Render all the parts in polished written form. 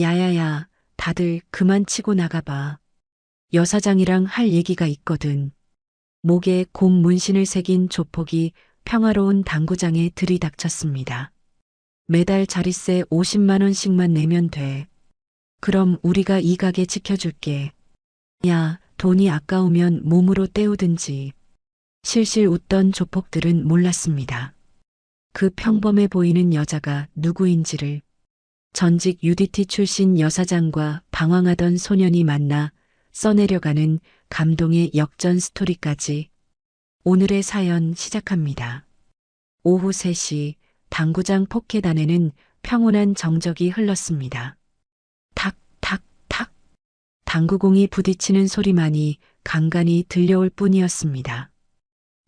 야야야, 다들 그만 치고 나가봐. 여사장이랑 할 얘기가 있거든. 목에 곰 문신을 새긴 조폭이 평화로운 당구장에 들이닥쳤습니다. 매달 자릿세 50만 원씩만 내면 돼. 그럼 우리가 이 가게 지켜줄게. 야, 돈이 아까우면 몸으로 때우든지. 실실 웃던 조폭들은 몰랐습니다. 그 평범해 보이는 여자가 누구인지를. 전직 UDT 출신 여사장과 방황하던 소년이 만나 써내려가는 감동의 역전 스토리까지. 오늘의 사연 시작합니다. 오후 3시 당구장 포켓안에는 평온한 정적이 흘렀습니다. 탁, 탁, 탁. 당구공이 부딪히는 소리만이 간간히 들려올 뿐이었습니다.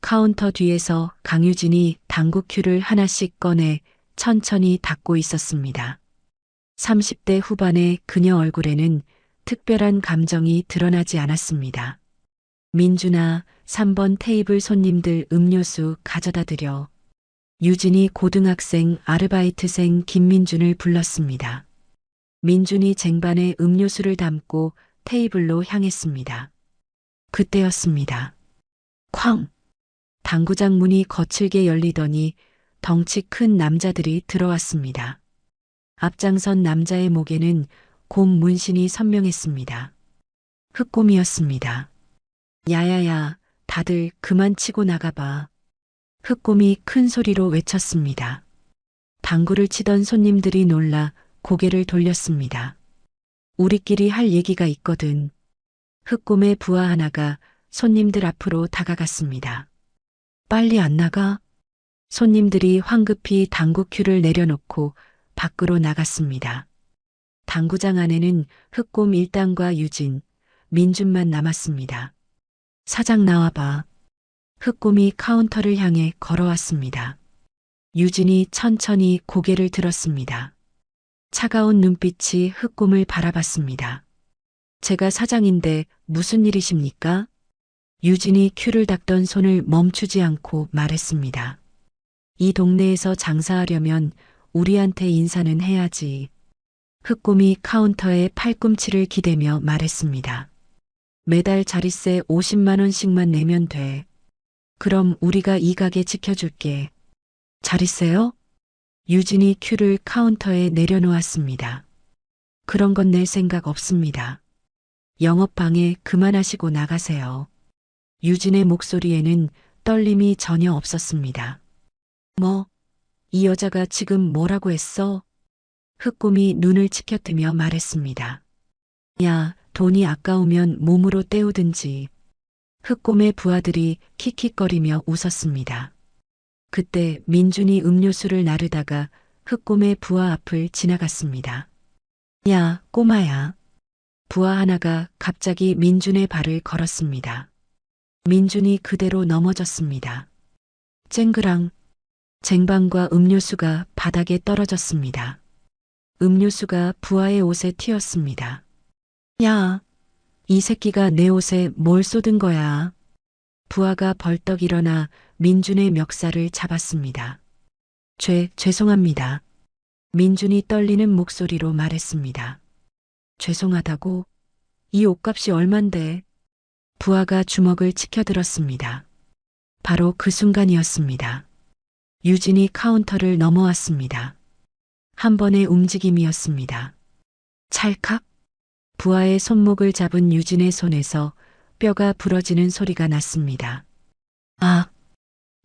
카운터 뒤에서 강유진이 당구 큐를 하나씩 꺼내 천천히 닦고 있었습니다. 30대 후반의 그녀 얼굴에는 특별한 감정이 드러나지 않았습니다. 민준아, 3번 테이블 손님들 음료수 가져다 드려. 유진이 고등학생 아르바이트생 김민준을 불렀습니다. 민준이 쟁반에 음료수를 담고 테이블로 향했습니다. 그때였습니다. 쾅! 당구장 문이 거칠게 열리더니 덩치 큰 남자들이 들어왔습니다. 앞장선 남자의 목에는 곰 문신이 선명했습니다. 흑곰이었습니다. 야야야, 다들 그만 치고 나가봐. 흑곰이 큰 소리로 외쳤습니다. 당구를 치던 손님들이 놀라 고개를 돌렸습니다. 우리끼리 할 얘기가 있거든. 흑곰의 부하 하나가 손님들 앞으로 다가갔습니다. 빨리 안 나가? 손님들이 황급히 당구 큐를 내려놓고 밖으로 나갔습니다. 당구장 안에는 흑곰 일당과 유진, 민준만 남았습니다. 사장 나와봐. 흑곰이 카운터를 향해 걸어왔습니다. 유진이 천천히 고개를 들었습니다. 차가운 눈빛이 흑곰을 바라봤습니다. 제가 사장인데 무슨 일이십니까? 유진이 큐를 닦던 손을 멈추지 않고 말했습니다. 이 동네에서 장사하려면 우리한테 인사는 해야지. 흑곰이 카운터에 팔꿈치를 기대며 말했습니다. 매달 자릿세 50만 원씩만 내면 돼. 그럼 우리가 이 가게 지켜줄게. 자릿세요? 유진이 큐를 카운터에 내려놓았습니다. 그런 건 낼 생각 없습니다. 영업방해 그만하시고 나가세요. 유진의 목소리에는 떨림이 전혀 없었습니다. 뭐, 이 여자가 지금 뭐라고 했어? 흑곰이 눈을 치켜뜨며 말했습니다. 야, 돈이 아까우면 몸으로 때우든지. 흑곰의 부하들이 킥킥거리며 웃었습니다. 그때 민준이 음료수를 나르다가 흑곰의 부하 앞을 지나갔습니다. 야, 꼬마야. 부하 하나가 갑자기 민준의 발을 걸었습니다. 민준이 그대로 넘어졌습니다. 쨍그랑 쟁반과 음료수가 바닥에 떨어졌습니다. 음료수가 부하의 옷에 튀었습니다. 야, 이 새끼가 내 옷에 뭘 쏟은 거야? 부하가 벌떡 일어나 민준의 멱살을 잡았습니다. 죄송합니다. 민준이 떨리는 목소리로 말했습니다. 죄송하다고? 이 옷값이 얼만데? 부하가 주먹을 치켜들었습니다. 바로 그 순간이었습니다. 유진이 카운터를 넘어왔습니다. 한 번의 움직임이었습니다. 찰칵! 부하의 손목을 잡은 유진의 손에서 뼈가 부러지는 소리가 났습니다. 아!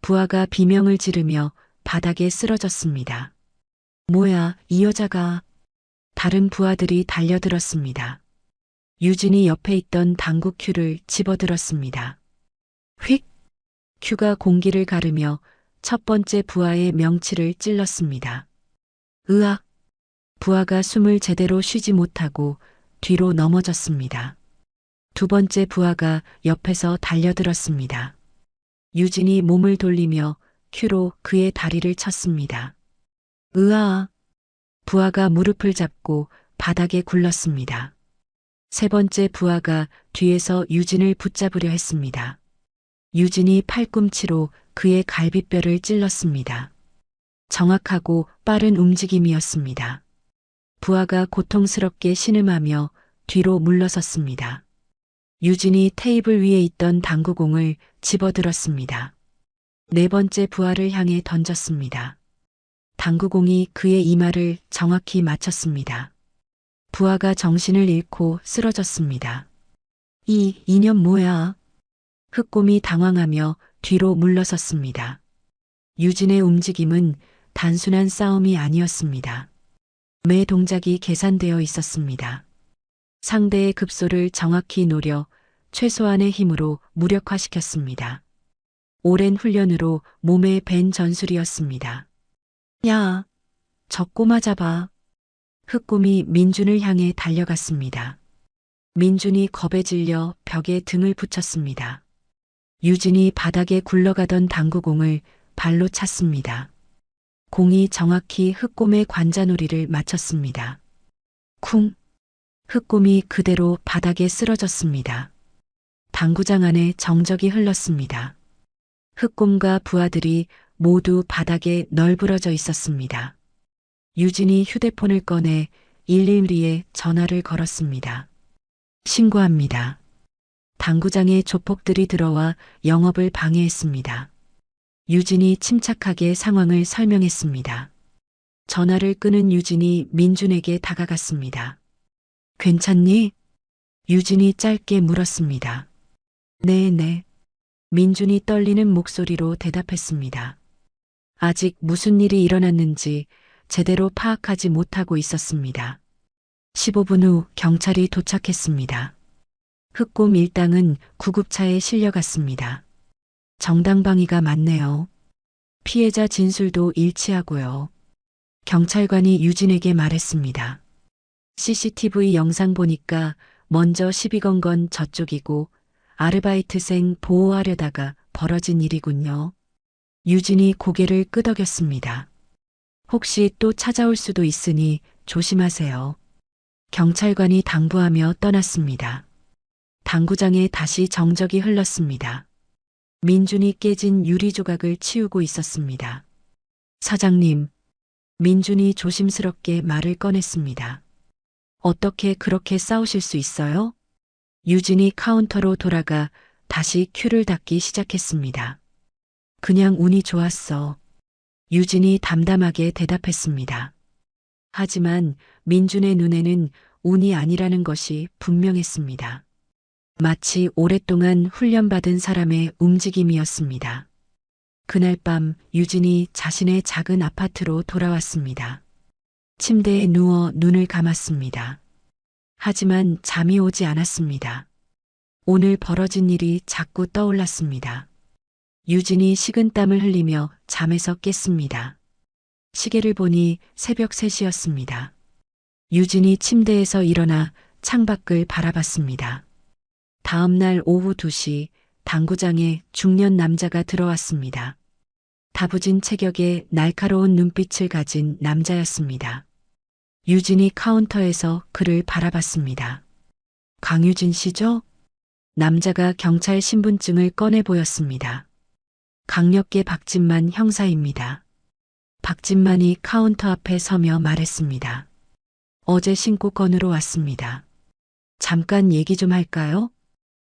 부하가 비명을 지르며 바닥에 쓰러졌습니다. 뭐야, 이 여자가. 다른 부하들이 달려들었습니다. 유진이 옆에 있던 당구 큐를 집어들었습니다. 휙! 큐가 공기를 가르며 첫 번째 부하의 명치를 찔렀습니다. 으악! 부하가 숨을 제대로 쉬지 못하고 뒤로 넘어졌습니다. 두 번째 부하가 옆에서 달려들었습니다. 유진이 몸을 돌리며 큐로 그의 다리를 쳤습니다. 으아! 부하가 무릎을 잡고 바닥에 굴렀습니다. 세 번째 부하가 뒤에서 유진을 붙잡으려 했습니다. 유진이 팔꿈치로 그의 갈비뼈를 찔렀습니다. 정확하고 빠른 움직임이었습니다. 부하가 고통스럽게 신음하며 뒤로 물러섰습니다. 유진이 테이블 위에 있던 당구공을 집어들었습니다. 네 번째 부하를 향해 던졌습니다. 당구공이 그의 이마를 정확히 맞췄습니다. 부하가 정신을 잃고 쓰러졌습니다. 이 이년 뭐야? 흑곰이 당황하며 뒤로 물러섰습니다. 유진의 움직임은 단순한 싸움이 아니었습니다. 매 동작이 계산되어 있었습니다. 상대의 급소를 정확히 노려 최소한의 힘으로 무력화시켰습니다. 오랜 훈련으로 몸에 밴 전술이었습니다. 야, 저 꼬마 잡아. 흑곰이 민준을 향해 달려갔습니다. 민준이 겁에 질려 벽에 등을 붙였습니다. 유진이 바닥에 굴러가던 당구공을 발로 찼습니다. 공이 정확히 흑곰의 관자놀이를 맞췄습니다. 쿵! 흑곰이 그대로 바닥에 쓰러졌습니다. 당구장 안에 정적이 흘렀습니다. 흑곰과 부하들이 모두 바닥에 널브러져 있었습니다. 유진이 휴대폰을 꺼내 112에 전화를 걸었습니다. 신고합니다. 당구장에 조폭들이 들어와 영업을 방해했습니다. 유진이 침착하게 상황을 설명했습니다. 전화를 끄는 유진이 민준에게 다가갔습니다. 괜찮니? 유진이 짧게 물었습니다. 네. 민준이 떨리는 목소리로 대답했습니다. 아직 무슨 일이 일어났는지 제대로 파악하지 못하고 있었습니다. 15분 후 경찰이 도착했습니다. 흑곰 일당은 구급차에 실려갔습니다. 정당방위가 맞네요. 피해자 진술도 일치하고요. 경찰관이 유진에게 말했습니다. CCTV 영상 보니까 먼저 시비 건 건 저쪽이고 아르바이트생 보호하려다가 벌어진 일이군요. 유진이 고개를 끄덕였습니다. 혹시 또 찾아올 수도 있으니 조심하세요. 경찰관이 당부하며 떠났습니다. 당구장에 다시 정적이 흘렀습니다. 민준이 깨진 유리 조각을 치우고 있었습니다. 사장님, 민준이 조심스럽게 말을 꺼냈습니다. 어떻게 그렇게 싸우실 수 있어요? 유진이 카운터로 돌아가 다시 큐를 닫기 시작했습니다. 그냥 운이 좋았어. 유진이 담담하게 대답했습니다. 하지만 민준의 눈에는 운이 아니라는 것이 분명했습니다. 마치 오랫동안 훈련받은 사람의 움직임이었습니다. 그날 밤 유진이 자신의 작은 아파트로 돌아왔습니다. 침대에 누워 눈을 감았습니다. 하지만 잠이 오지 않았습니다. 오늘 벌어진 일이 자꾸 떠올랐습니다. 유진이 식은땀을 흘리며 잠에서 깼습니다. 시계를 보니 새벽 3시였습니다. 유진이 침대에서 일어나 창밖을 바라봤습니다. 다음 날 오후 2시 당구장에 중년 남자가 들어왔습니다. 다부진 체격에 날카로운 눈빛을 가진 남자였습니다. 유진이 카운터에서 그를 바라봤습니다. 강유진 씨죠? 남자가 경찰 신분증을 꺼내 보였습니다. 강력계 박진만 형사입니다. 박진만이 카운터 앞에 서며 말했습니다. 어제 신고 건으로 왔습니다. 잠깐 얘기 좀 할까요?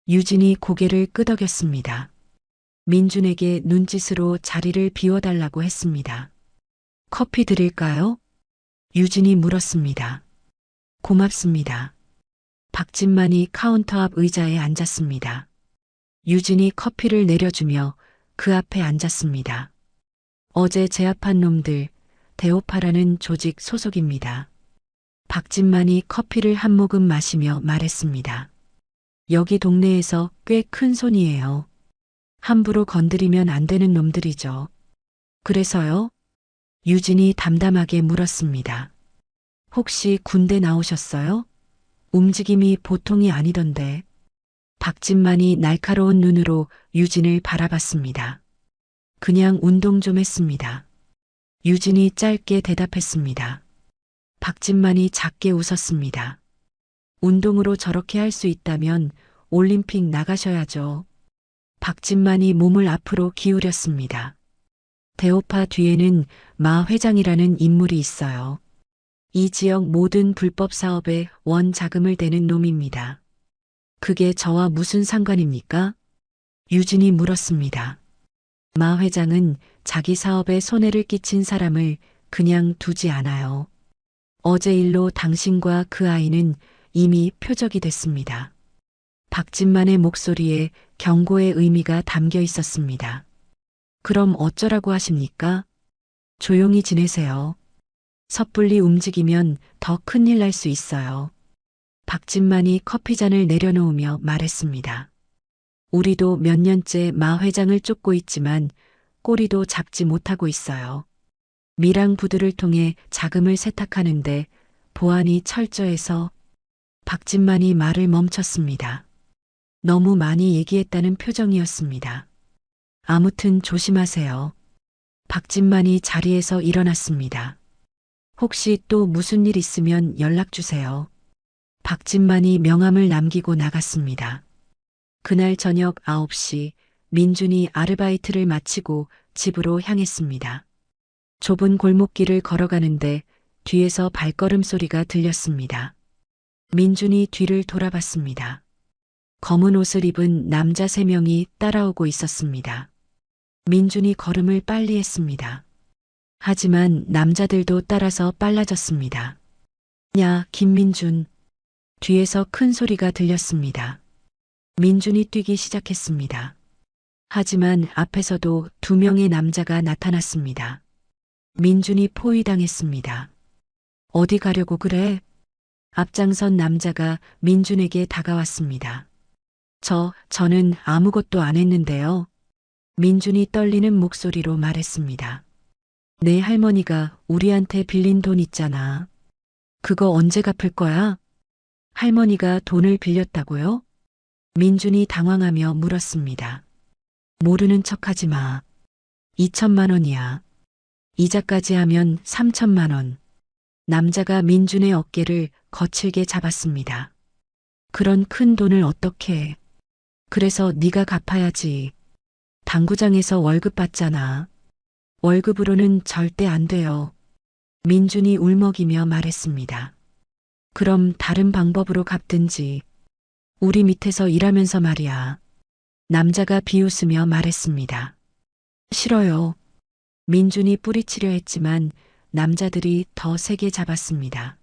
유진이 고개를 끄덕였습니다. 민준에게 눈짓으로 자리를 비워달라고 했습니다. 커피 드릴까요? 유진이 물었습니다. 고맙습니다. 박진만이 카운터 앞 의자에 앉았습니다. 유진이 커피를 내려주며 그 앞에 앉았습니다. 어제 제압한 놈들, 대오파라는 조직 소속입니다. 박진만이 커피를 한 모금 마시며 말했습니다. 여기 동네에서 꽤 큰 손이에요. 함부로 건드리면 안 되는 놈들이죠. 그래서요? 유진이 담담하게 물었습니다. 혹시 군대 나오셨어요? 움직임이 보통이 아니던데. 박진만이 날카로운 눈으로 유진을 바라봤습니다. 그냥 운동 좀 했습니다. 유진이 짧게 대답했습니다. 박진만이 작게 웃었습니다. 운동으로 저렇게 할 수 있다면 올림픽 나가셔야죠. 박진만이 몸을 앞으로 기울였습니다. 대오파 뒤에는 마 회장이라는 인물이 있어요. 이 지역 모든 불법 사업에 원 자금을 대는 놈입니다. 그게 저와 무슨 상관입니까? 유진이 물었습니다. 마 회장은 자기 사업에 손해를 끼친 사람을 그냥 두지 않아요. 어제 일로 당신과 그 아이는 이미 표적이 됐습니다. 박진만의 목소리에 경고의 의미가 담겨 있었습니다. 그럼 어쩌라고 하십니까? 조용히 지내세요. 섣불리 움직이면 더 큰일 날 수 있어요. 박진만이 커피잔을 내려놓으며 말했습니다. 우리도 몇 년째 마 회장을 쫓고 있지만 꼬리도 잡지 못하고 있어요. 미랑 부두를 통해 자금을 세탁하는데 보안이 철저해서 박진만이 말을 멈췄습니다. 너무 많이 얘기했다는 표정이었습니다. 아무튼 조심하세요. 박진만이 자리에서 일어났습니다. 혹시 또 무슨 일 있으면 연락 주세요. 박진만이 명함을 남기고 나갔습니다. 그날 저녁 9시 민준이 아르바이트를 마치고 집으로 향했습니다. 좁은 골목길을 걸어가는데 뒤에서 발걸음 소리가 들렸습니다. 민준이 뒤를 돌아봤습니다. 검은 옷을 입은 남자 3명이 따라오고 있었습니다. 민준이 걸음을 빨리 했습니다. 하지만 남자들도 따라서 빨라졌습니다. 야, 김민준. 뒤에서 큰 소리가 들렸습니다. 민준이 뛰기 시작했습니다. 하지만 앞에서도 2명의 남자가 나타났습니다. 민준이 포위당했습니다. 어디 가려고 그래? 앞장선 남자가 민준에게 다가왔습니다. 저는 아무것도 안 했는데요. 민준이 떨리는 목소리로 말했습니다. 내 할머니가 우리한테 빌린 돈 있잖아. 그거 언제 갚을 거야? 할머니가 돈을 빌렸다고요? 민준이 당황하며 물었습니다. 모르는 척하지 마. 2천만 원이야. 이자까지 하면 3천만 원. 남자가 민준의 어깨를 거칠게 잡았습니다. 그런 큰 돈을 어떻게 해? 그래서 네가 갚아야지. 당구장에서 월급 받잖아. 월급으로는 절대 안 돼요. 민준이 울먹이며 말했습니다. 그럼 다른 방법으로 갚든지. 우리 밑에서 일하면서 말이야. 남자가 비웃으며 말했습니다. 싫어요. 민준이 뿌리치려 했지만 남자들이 더 세게 잡았습니다.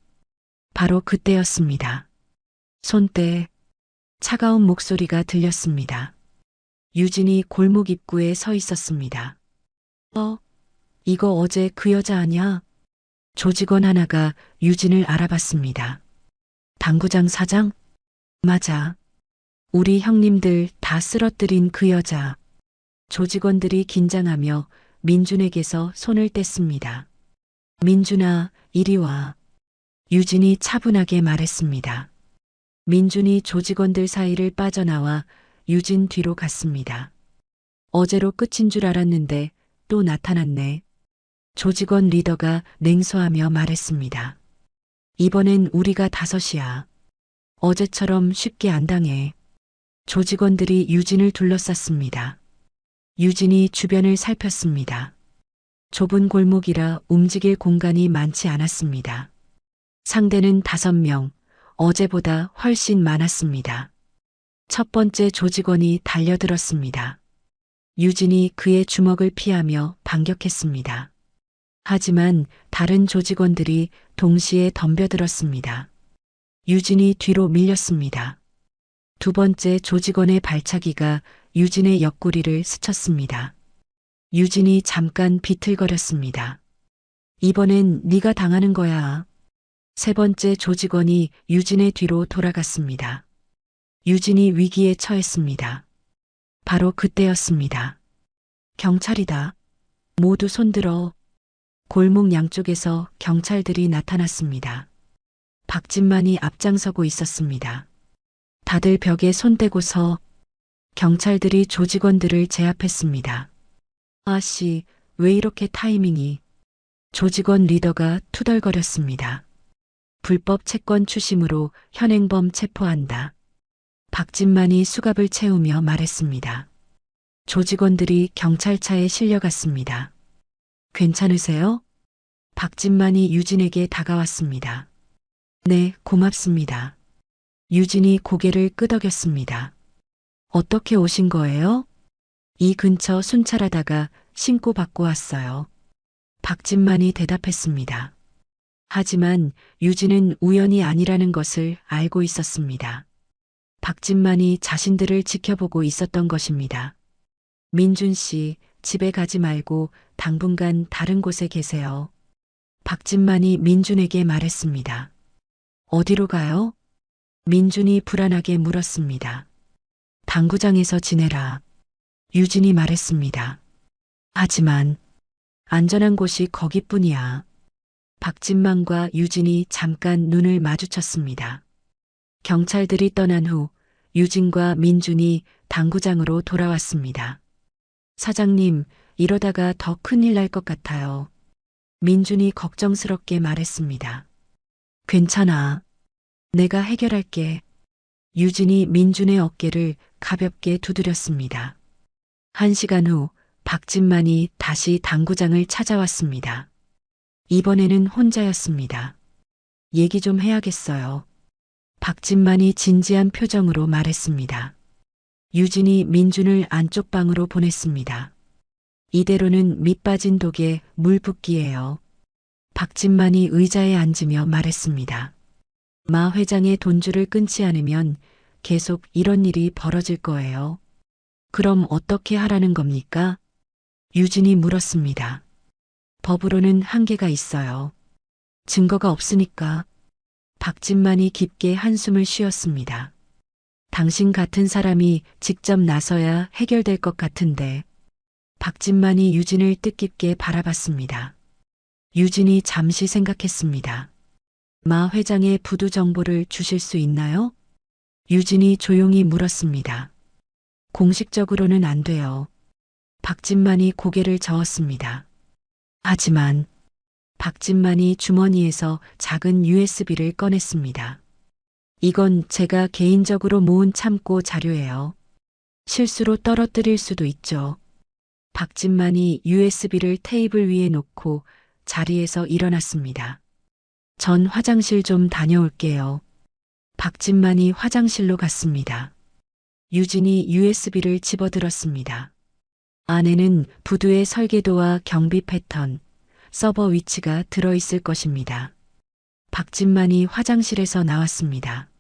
바로 그때였습니다. 손때. 차가운 목소리가 들렸습니다. 유진이 골목 입구에 서 있었습니다. 이거 어제 그 여자 아냐? 조직원 하나가 유진을 알아봤습니다. 당구장 사장? 맞아. 우리 형님들 다 쓰러뜨린 그 여자. 조직원들이 긴장하며 민준에게서 손을 뗐습니다. 민준아, 이리 와. 유진이 차분하게 말했습니다. 민준이 조직원들 사이를 빠져나와 유진 뒤로 갔습니다. 어제로 끝인 줄 알았는데 또 나타났네. 조직원 리더가 냉소하며 말했습니다. 이번엔 우리가 5이야. 어제처럼 쉽게 안 당해. 조직원들이 유진을 둘러쌌습니다. 유진이 주변을 살폈습니다. 좁은 골목이라 움직일 공간이 많지 않았습니다. 상대는 5명, 어제보다 훨씬 많았습니다. 첫 번째 조직원이 달려들었습니다. 유진이 그의 주먹을 피하며 반격했습니다. 하지만 다른 조직원들이 동시에 덤벼들었습니다. 유진이 뒤로 밀렸습니다. 두 번째 조직원의 발차기가 유진의 옆구리를 스쳤습니다. 유진이 잠깐 비틀거렸습니다. 이번엔 네가 당하는 거야. 세 번째 조직원이 유진의 뒤로 돌아갔습니다. 유진이 위기에 처했습니다. 바로 그때였습니다. 경찰이다. 모두 손들어. 골목 양쪽에서 경찰들이 나타났습니다. 박진만이 앞장서고 있었습니다. 다들 벽에 손대고서 경찰들이 조직원들을 제압했습니다. 아씨, 왜 이렇게 타이밍이? 조직원 리더가 투덜거렸습니다. 불법 채권 추심으로 현행범 체포한다. 박진만이 수갑을 채우며 말했습니다. 조직원들이 경찰차에 실려갔습니다. 괜찮으세요? 박진만이 유진에게 다가왔습니다. 네, 고맙습니다. 유진이 고개를 끄덕였습니다. 어떻게 오신 거예요? 이 근처 순찰하다가 신고 받고 왔어요. 박진만이 대답했습니다. 하지만 유진은 우연이 아니라는 것을 알고 있었습니다. 박진만이 자신들을 지켜보고 있었던 것입니다. 민준 씨, 집에 가지 말고 당분간 다른 곳에 계세요. 박진만이 민준에게 말했습니다. 어디로 가요? 민준이 불안하게 물었습니다. 당구장에서 지내라. 유진이 말했습니다. 하지만 안전한 곳이 거기뿐이야. 박진만과 유진이 잠깐 눈을 마주쳤습니다. 경찰들이 떠난 후 유진과 민준이 당구장으로 돌아왔습니다. 사장님, 이러다가 더 큰일 날 것 같아요. 민준이 걱정스럽게 말했습니다. 괜찮아. 내가 해결할게. 유진이 민준의 어깨를 가볍게 두드렸습니다. 1시간 후 박진만이 다시 당구장을 찾아왔습니다. 이번에는 혼자였습니다. 얘기 좀 해야겠어요. 박진만이 진지한 표정으로 말했습니다. 유진이 민준을 안쪽 방으로 보냈습니다. 이대로는 밑빠진 독에 물 붓기예요. 박진만이 의자에 앉으며 말했습니다. 마 회장의 돈줄을 끊지 않으면 계속 이런 일이 벌어질 거예요. 그럼 어떻게 하라는 겁니까? 유진이 물었습니다. 법으로는 한계가 있어요. 증거가 없으니까. 박진만이 깊게 한숨을 쉬었습니다. 당신 같은 사람이 직접 나서야 해결될 것 같은데. 박진만이 유진을 뜻깊게 바라봤습니다. 유진이 잠시 생각했습니다. 마 회장의 부두 정보를 주실 수 있나요? 유진이 조용히 물었습니다. 공식적으로는 안 돼요. 박진만이 고개를 저었습니다. 하지만 박진만이 주머니에서 작은 USB를 꺼냈습니다. 이건 제가 개인적으로 모은 참고 자료예요. 실수로 떨어뜨릴 수도 있죠. 박진만이 USB를 테이블 위에 놓고 자리에서 일어났습니다. 전 화장실 좀 다녀올게요. 박진만이 화장실로 갔습니다. 유진이 USB를 집어들었습니다. 안에는 부두의 설계도와 경비 패턴, 서버 위치가 들어있을 것입니다. 박진만이 화장실에서 나왔습니다.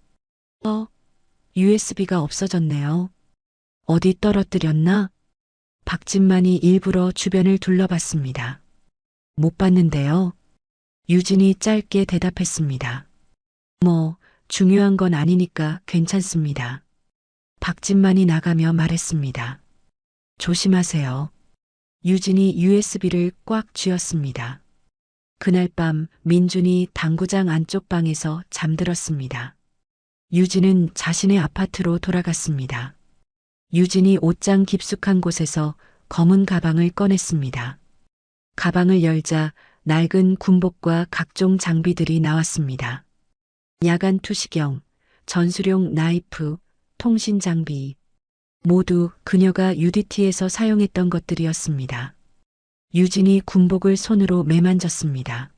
USB가 없어졌네요. 어디 떨어뜨렸나? 박진만이 일부러 주변을 둘러봤습니다. 못 봤는데요. 유진이 짧게 대답했습니다. 중요한 건 아니니까 괜찮습니다. 박진만이 나가며 말했습니다. 조심하세요. 유진이 USB를 꽉 쥐었습니다. 그날 밤 민준이 당구장 안쪽 방에서 잠들었습니다. 유진은 자신의 아파트로 돌아갔습니다. 유진이 옷장 깊숙한 곳에서 검은 가방을 꺼냈습니다. 가방을 열자 낡은 군복과 각종 장비들이 나왔습니다. 야간 투시경, 전술용 나이프, 통신 장비, 모두 그녀가 UDT에서 사용했던 것들이었습니다. 유진이 군복을 손으로 매만졌습니다.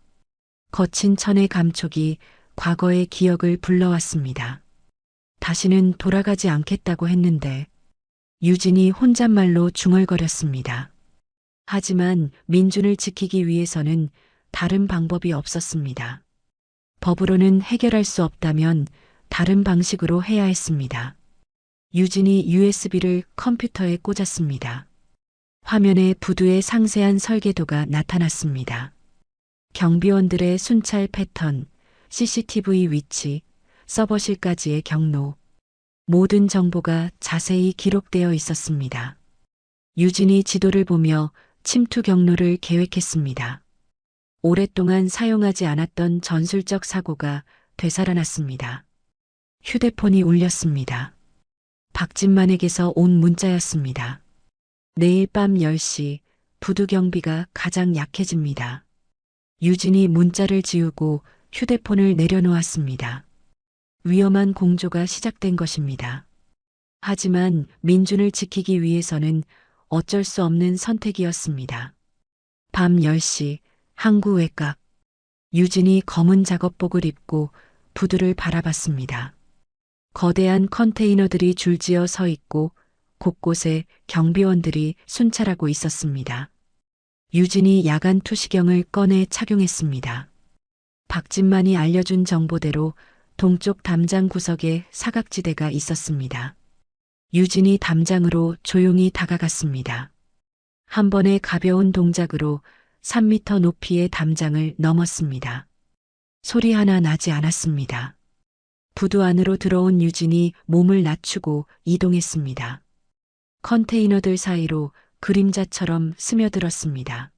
거친 천의 감촉이 과거의 기억을 불러왔습니다. 다시는 돌아가지 않겠다고 했는데 유진이 혼잣말로 중얼거렸습니다. 하지만 민준을 지키기 위해서는 다른 방법이 없었습니다. 법으로는 해결할 수 없다면 다른 방식으로 해야 했습니다. 유진이 USB를 컴퓨터에 꽂았습니다. 화면에 부두의 상세한 설계도가 나타났습니다. 경비원들의 순찰 패턴, CCTV 위치, 서버실까지의 경로, 모든 정보가 자세히 기록되어 있었습니다. 유진이 지도를 보며 침투 경로를 계획했습니다. 오랫동안 사용하지 않았던 전술적 사고가 되살아났습니다. 휴대폰이 울렸습니다. 박진만에게서 온 문자였습니다. 내일 밤 10시 부두 경비가 가장 약해집니다. 유진이 문자를 지우고 휴대폰을 내려놓았습니다. 위험한 공조가 시작된 것입니다. 하지만 민준을 지키기 위해서는 어쩔 수 없는 선택이었습니다. 밤 10시 항구 외곽 유진이 검은 작업복을 입고 부두를 바라봤습니다. 거대한 컨테이너들이 줄지어 서 있고 곳곳에 경비원들이 순찰하고 있었습니다. 유진이 야간 투시경을 꺼내 착용했습니다. 박진만이 알려준 정보대로 동쪽 담장 구석에 사각지대가 있었습니다. 유진이 담장으로 조용히 다가갔습니다. 한 번의 가벼운 동작으로 3미터 높이의 담장을 넘었습니다. 소리 하나 나지 않았습니다. 부두 안으로 들어온 유진이 몸을 낮추고 이동했습니다. 컨테이너들 사이로 그림자처럼 스며들었습니다.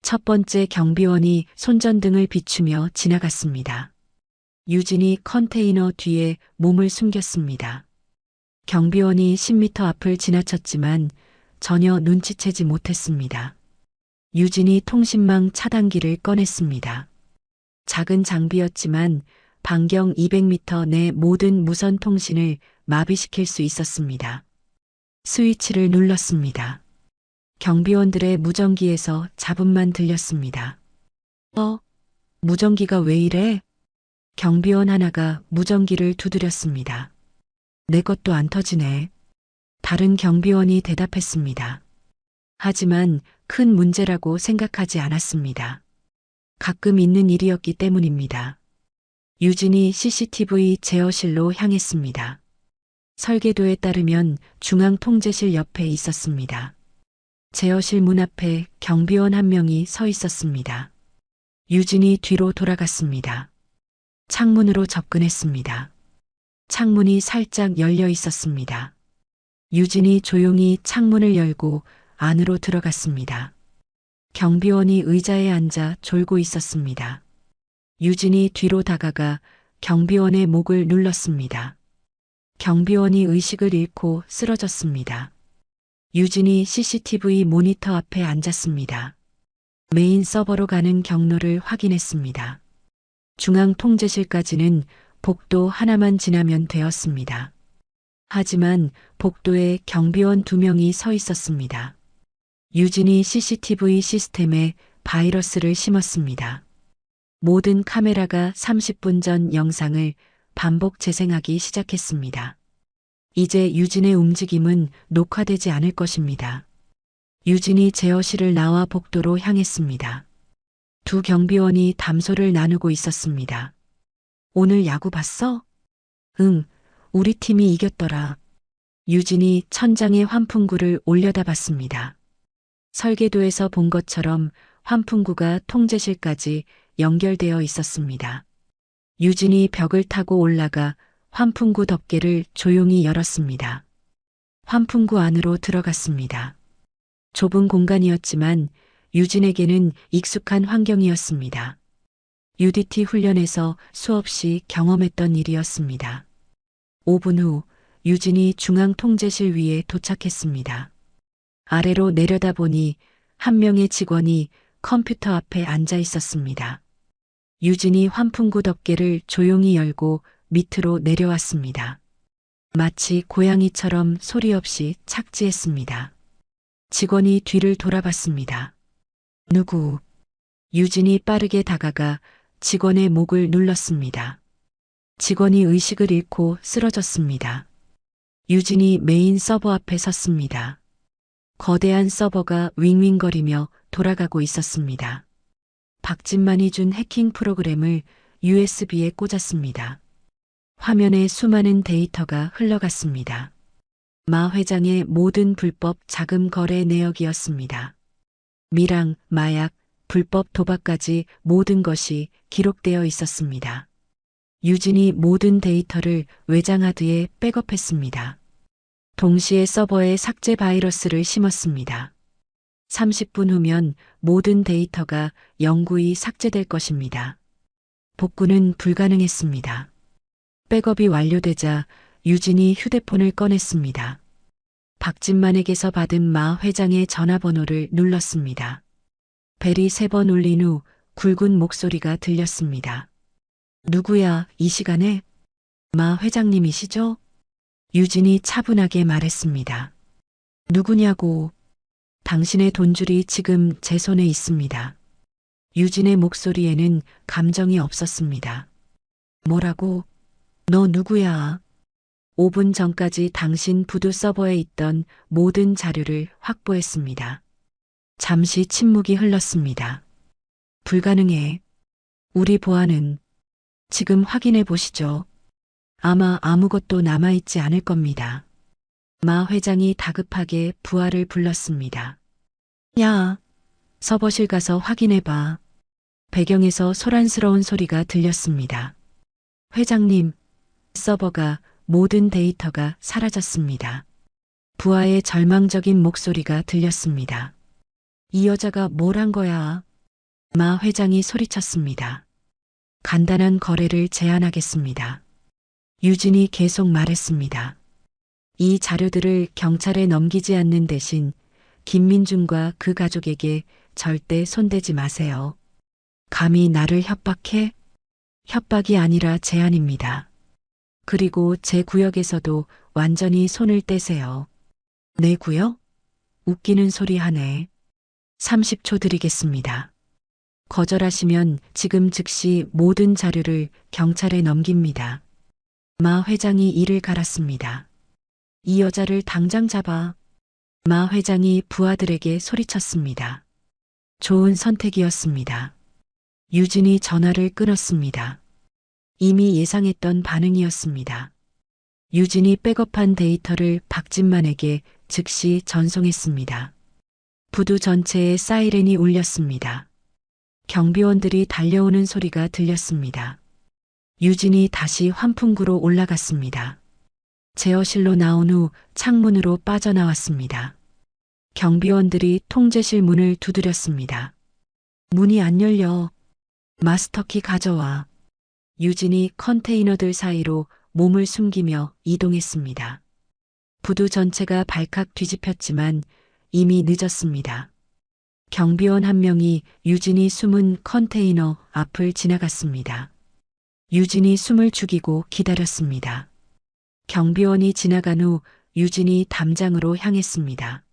첫 번째 경비원이 손전등을 비추며 지나갔습니다. 유진이 컨테이너 뒤에 몸을 숨겼습니다. 경비원이 10미터 앞을 지나쳤지만 전혀 눈치채지 못했습니다. 유진이 통신망 차단기를 꺼냈습니다. 작은 장비였지만 반경 200미터 내 모든 무선 통신을 마비시킬 수 있었습니다. 스위치를 눌렀습니다. 경비원들의 무전기에서 잡음만 들렸습니다. 무전기가 왜 이래? 경비원 하나가 무전기를 두드렸습니다. 내 것도 안 터지네. 다른 경비원이 대답했습니다. 하지만 큰 문제라고 생각하지 않았습니다. 가끔 있는 일이었기 때문입니다. 유진이 CCTV 제어실로 향했습니다. 설계도에 따르면 중앙통제실 옆에 있었습니다. 제어실 문 앞에 경비원 한 명이 서 있었습니다. 유진이 뒤로 돌아갔습니다. 창문으로 접근했습니다. 창문이 살짝 열려 있었습니다. 유진이 조용히 창문을 열고 안으로 들어갔습니다. 경비원이 의자에 앉아 졸고 있었습니다. 유진이 뒤로 다가가 경비원의 목을 눌렀습니다. 경비원이 의식을 잃고 쓰러졌습니다. 유진이 CCTV 모니터 앞에 앉았습니다. 메인 서버로 가는 경로를 확인했습니다. 중앙 통제실까지는 복도 하나만 지나면 되었습니다. 하지만 복도에 경비원 2명이 서 있었습니다. 유진이 CCTV 시스템에 바이러스를 심었습니다. 모든 카메라가 30분 전 영상을 반복 재생하기 시작했습니다. 이제 유진의 움직임은 녹화되지 않을 것입니다. 유진이 제어실을 나와 복도로 향했습니다. 두 경비원이 담소를 나누고 있었습니다. 오늘 야구 봤어? 응, 우리 팀이 이겼더라. 유진이 천장에 환풍구를 올려다 봤습니다. 설계도에서 본 것처럼 환풍구가 통제실까지 연결되어 있었습니다. 유진이 벽을 타고 올라가 환풍구 덮개를 조용히 열었습니다. 환풍구 안으로 들어갔습니다. 좁은 공간이었지만 유진에게는 익숙한 환경이었습니다. UDT 훈련에서 수없이 경험했던 일이었습니다. 5분 후 유진이 중앙 통제실 위에 도착했습니다. 아래로 내려다보니 한 명의 직원이 컴퓨터 앞에 앉아 있었습니다. 유진이 환풍구 덮개를 조용히 열고 밑으로 내려왔습니다. 마치 고양이처럼 소리 없이 착지했습니다. 직원이 뒤를 돌아봤습니다. 누구? 유진이 빠르게 다가가 직원의 목을 눌렀습니다. 직원이 의식을 잃고 쓰러졌습니다. 유진이 메인 서버 앞에 섰습니다. 거대한 서버가 윙윙거리며 돌아가고 있었습니다. 박진만이 준 해킹 프로그램을 USB에 꽂았습니다. 화면에 수많은 데이터가 흘러갔습니다. 마 회장의 모든 불법 자금 거래 내역이었습니다. 밀항, 마약, 불법 도박까지 모든 것이 기록되어 있었습니다. 유진이 모든 데이터를 외장하드에 백업했습니다. 동시에 서버에 삭제 바이러스를 심었습니다. 30분 후면 모든 데이터가 영구히 삭제될 것입니다. 복구는 불가능했습니다. 백업이 완료되자 유진이 휴대폰을 꺼냈습니다. 박진만에게서 받은 마 회장의 전화번호를 눌렀습니다. 벨이 3번 울린 후 굵은 목소리가 들렸습니다. 누구야, 이 시간에? 마 회장님이시죠? 유진이 차분하게 말했습니다. 누구냐고. 당신의 돈줄이 지금 제 손에 있습니다. 유진의 목소리에는 감정이 없었습니다. 뭐라고? 너 누구야? 5분 전까지 당신 부두 서버에 있던 모든 자료를 확보했습니다. 잠시 침묵이 흘렀습니다. 불가능해. 우리 보안은 지금 확인해 보시죠. 아마 아무것도 남아있지 않을 겁니다. 마 회장이 다급하게 부하를 불렀습니다. 야, 서버실 가서 확인해봐. 배경에서 소란스러운 소리가 들렸습니다. 회장님, 서버가 모든 데이터가 사라졌습니다. 부하의 절망적인 목소리가 들렸습니다. 이 여자가 뭘 한 거야? 마 회장이 소리쳤습니다. 간단한 거래를 제안하겠습니다. 유진이 계속 말했습니다. 이 자료들을 경찰에 넘기지 않는 대신 김민중과 그 가족에게 절대 손대지 마세요. 감히 나를 협박해? 협박이 아니라 제안입니다. 그리고 제 구역에서도 완전히 손을 떼세요. 내 구역? 웃기는 소리 하네. 30초 드리겠습니다. 거절하시면 지금 즉시 모든 자료를 경찰에 넘깁니다. 마 회장이 이를 갈았습니다. 이 여자를 당장 잡아. 마 회장이 부하들에게 소리쳤습니다. 좋은 선택이었습니다. 유진이 전화를 끊었습니다. 이미 예상했던 반응이었습니다. 유진이 백업한 데이터를 박진만에게 즉시 전송했습니다. 부두 전체에 사이렌이 울렸습니다. 경비원들이 달려오는 소리가 들렸습니다. 유진이 다시 환풍구로 올라갔습니다. 제어실로 나온 후 창문으로 빠져나왔습니다. 경비원들이 통제실 문을 두드렸습니다. 문이 안 열려. 마스터키 가져와. 유진이 컨테이너들 사이로 몸을 숨기며 이동했습니다. 부두 전체가 발칵 뒤집혔지만 이미 늦었습니다. 경비원 한 명이 유진이 숨은 컨테이너 앞을 지나갔습니다. 유진이 숨을 죽이고 기다렸습니다. 경비원이 지나간 후 유진이 담장으로 향했습니다.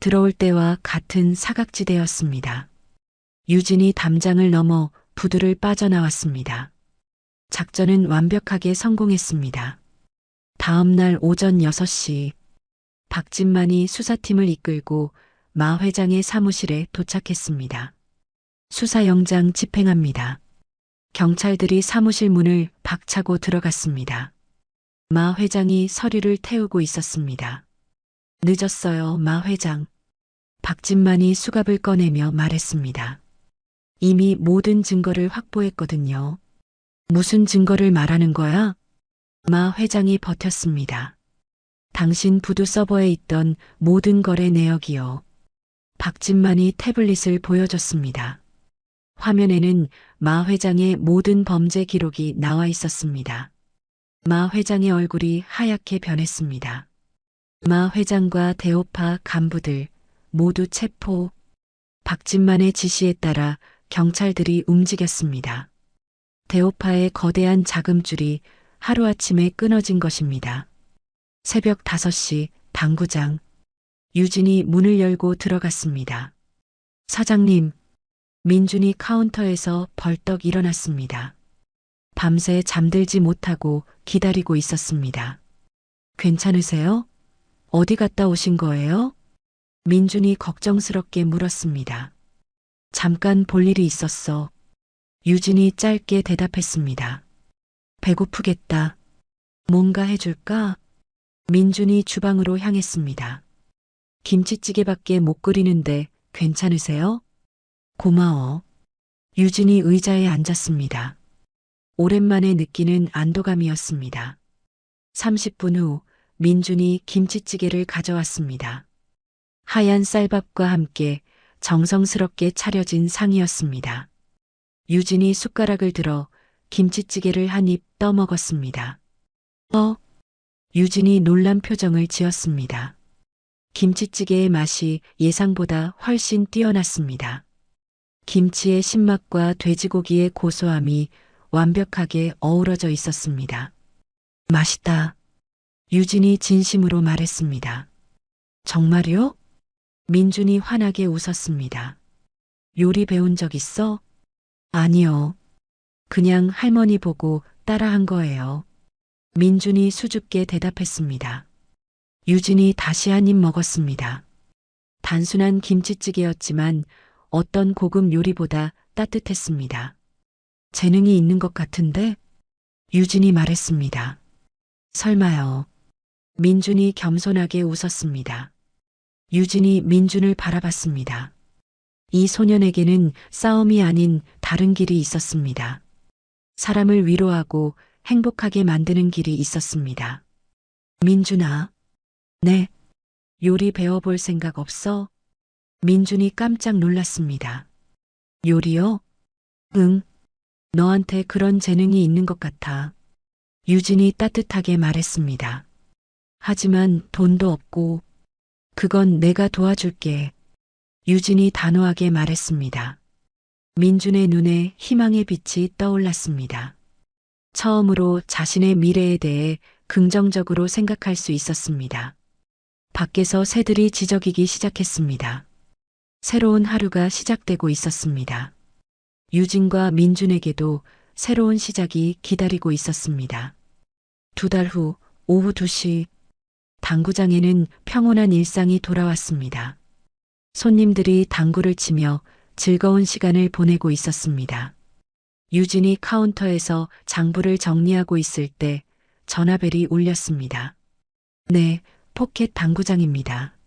들어올 때와 같은 사각지대였습니다. 유진이 담장을 넘어 부두를 빠져나왔습니다. 작전은 완벽하게 성공했습니다. 다음 날 오전 6시 박진만이 수사팀을 이끌고 마 회장의 사무실에 도착했습니다. 수사영장 집행합니다. 경찰들이 사무실 문을 박차고 들어갔습니다. 마 회장이 서류를 태우고 있었습니다. 늦었어요, 마 회장. 박진만이 수갑을 꺼내며 말했습니다. 이미 모든 증거를 확보했거든요. 무슨 증거를 말하는 거야? 마 회장이 버텼습니다. 당신 부두 서버에 있던 모든 거래 내역이요. 박진만이 태블릿을 보여줬습니다. 화면에는 마 회장의 모든 범죄 기록이 나와 있었습니다. 마 회장의 얼굴이 하얗게 변했습니다. 마 회장과 대오파 간부들 모두 체포. 박진만의 지시에 따라 경찰들이 움직였습니다. 대오파의 거대한 자금줄이 하루아침에 끊어진 것입니다. 새벽 5시 당구장. 유진이 문을 열고 들어갔습니다. 사장님, 민준이 카운터에서 벌떡 일어났습니다. 밤새 잠들지 못하고 기다리고 있었습니다. 괜찮으세요? 어디 갔다 오신 거예요? 민준이 걱정스럽게 물었습니다. 잠깐 볼 일이 있었어. 유진이 짧게 대답했습니다. 배고프겠다. 뭔가 해줄까? 민준이 주방으로 향했습니다. 김치찌개밖에 못 끓이는데 괜찮으세요? 고마워. 유진이 의자에 앉았습니다. 오랜만에 느끼는 안도감이었습니다. 30분 후 민준이 김치찌개를 가져왔습니다. 하얀 쌀밥과 함께 정성스럽게 차려진 상이었습니다. 유진이 숟가락을 들어 김치찌개를 한 입 떠먹었습니다. 유진이 놀란 표정을 지었습니다. 김치찌개의 맛이 예상보다 훨씬 뛰어났습니다. 김치의 신맛과 돼지고기의 고소함이 완벽하게 어우러져 있었습니다. 맛있다. 유진이 진심으로 말했습니다. 정말요? 민준이 환하게 웃었습니다. 요리 배운 적 있어? 아니요. 그냥 할머니 보고 따라한 거예요. 민준이 수줍게 대답했습니다. 유진이 다시 한 입 먹었습니다. 단순한 김치찌개였지만 어떤 고급 요리보다 따뜻했습니다. 재능이 있는 것 같은데? 유진이 말했습니다. 설마요. 민준이 겸손하게 웃었습니다. 유진이 민준을 바라봤습니다. 이 소년에게는 싸움이 아닌 다른 길이 있었습니다. 사람을 위로하고 행복하게 만드는 길이 있었습니다. 민준아. 네. 요리 배워볼 생각 없어? 민준이 깜짝 놀랐습니다. 요리요? 응. 너한테 그런 재능이 있는 것 같아. 유진이 따뜻하게 말했습니다. 하지만 돈도 없고, 그건 내가 도와줄게. 유진이 단호하게 말했습니다. 민준의 눈에 희망의 빛이 떠올랐습니다. 처음으로 자신의 미래에 대해 긍정적으로 생각할 수 있었습니다. 밖에서 새들이 지저귀기 시작했습니다. 새로운 하루가 시작되고 있었습니다. 유진과 민준에게도 새로운 시작이 기다리고 있었습니다. 2달 후 오후 2시 당구장에는 평온한 일상이 돌아왔습니다. 손님들이 당구를 치며 즐거운 시간을 보내고 있었습니다. 유진이 카운터에서 장부를 정리하고 있을 때 전화벨이 울렸습니다. 네, 포켓 당구장입니다.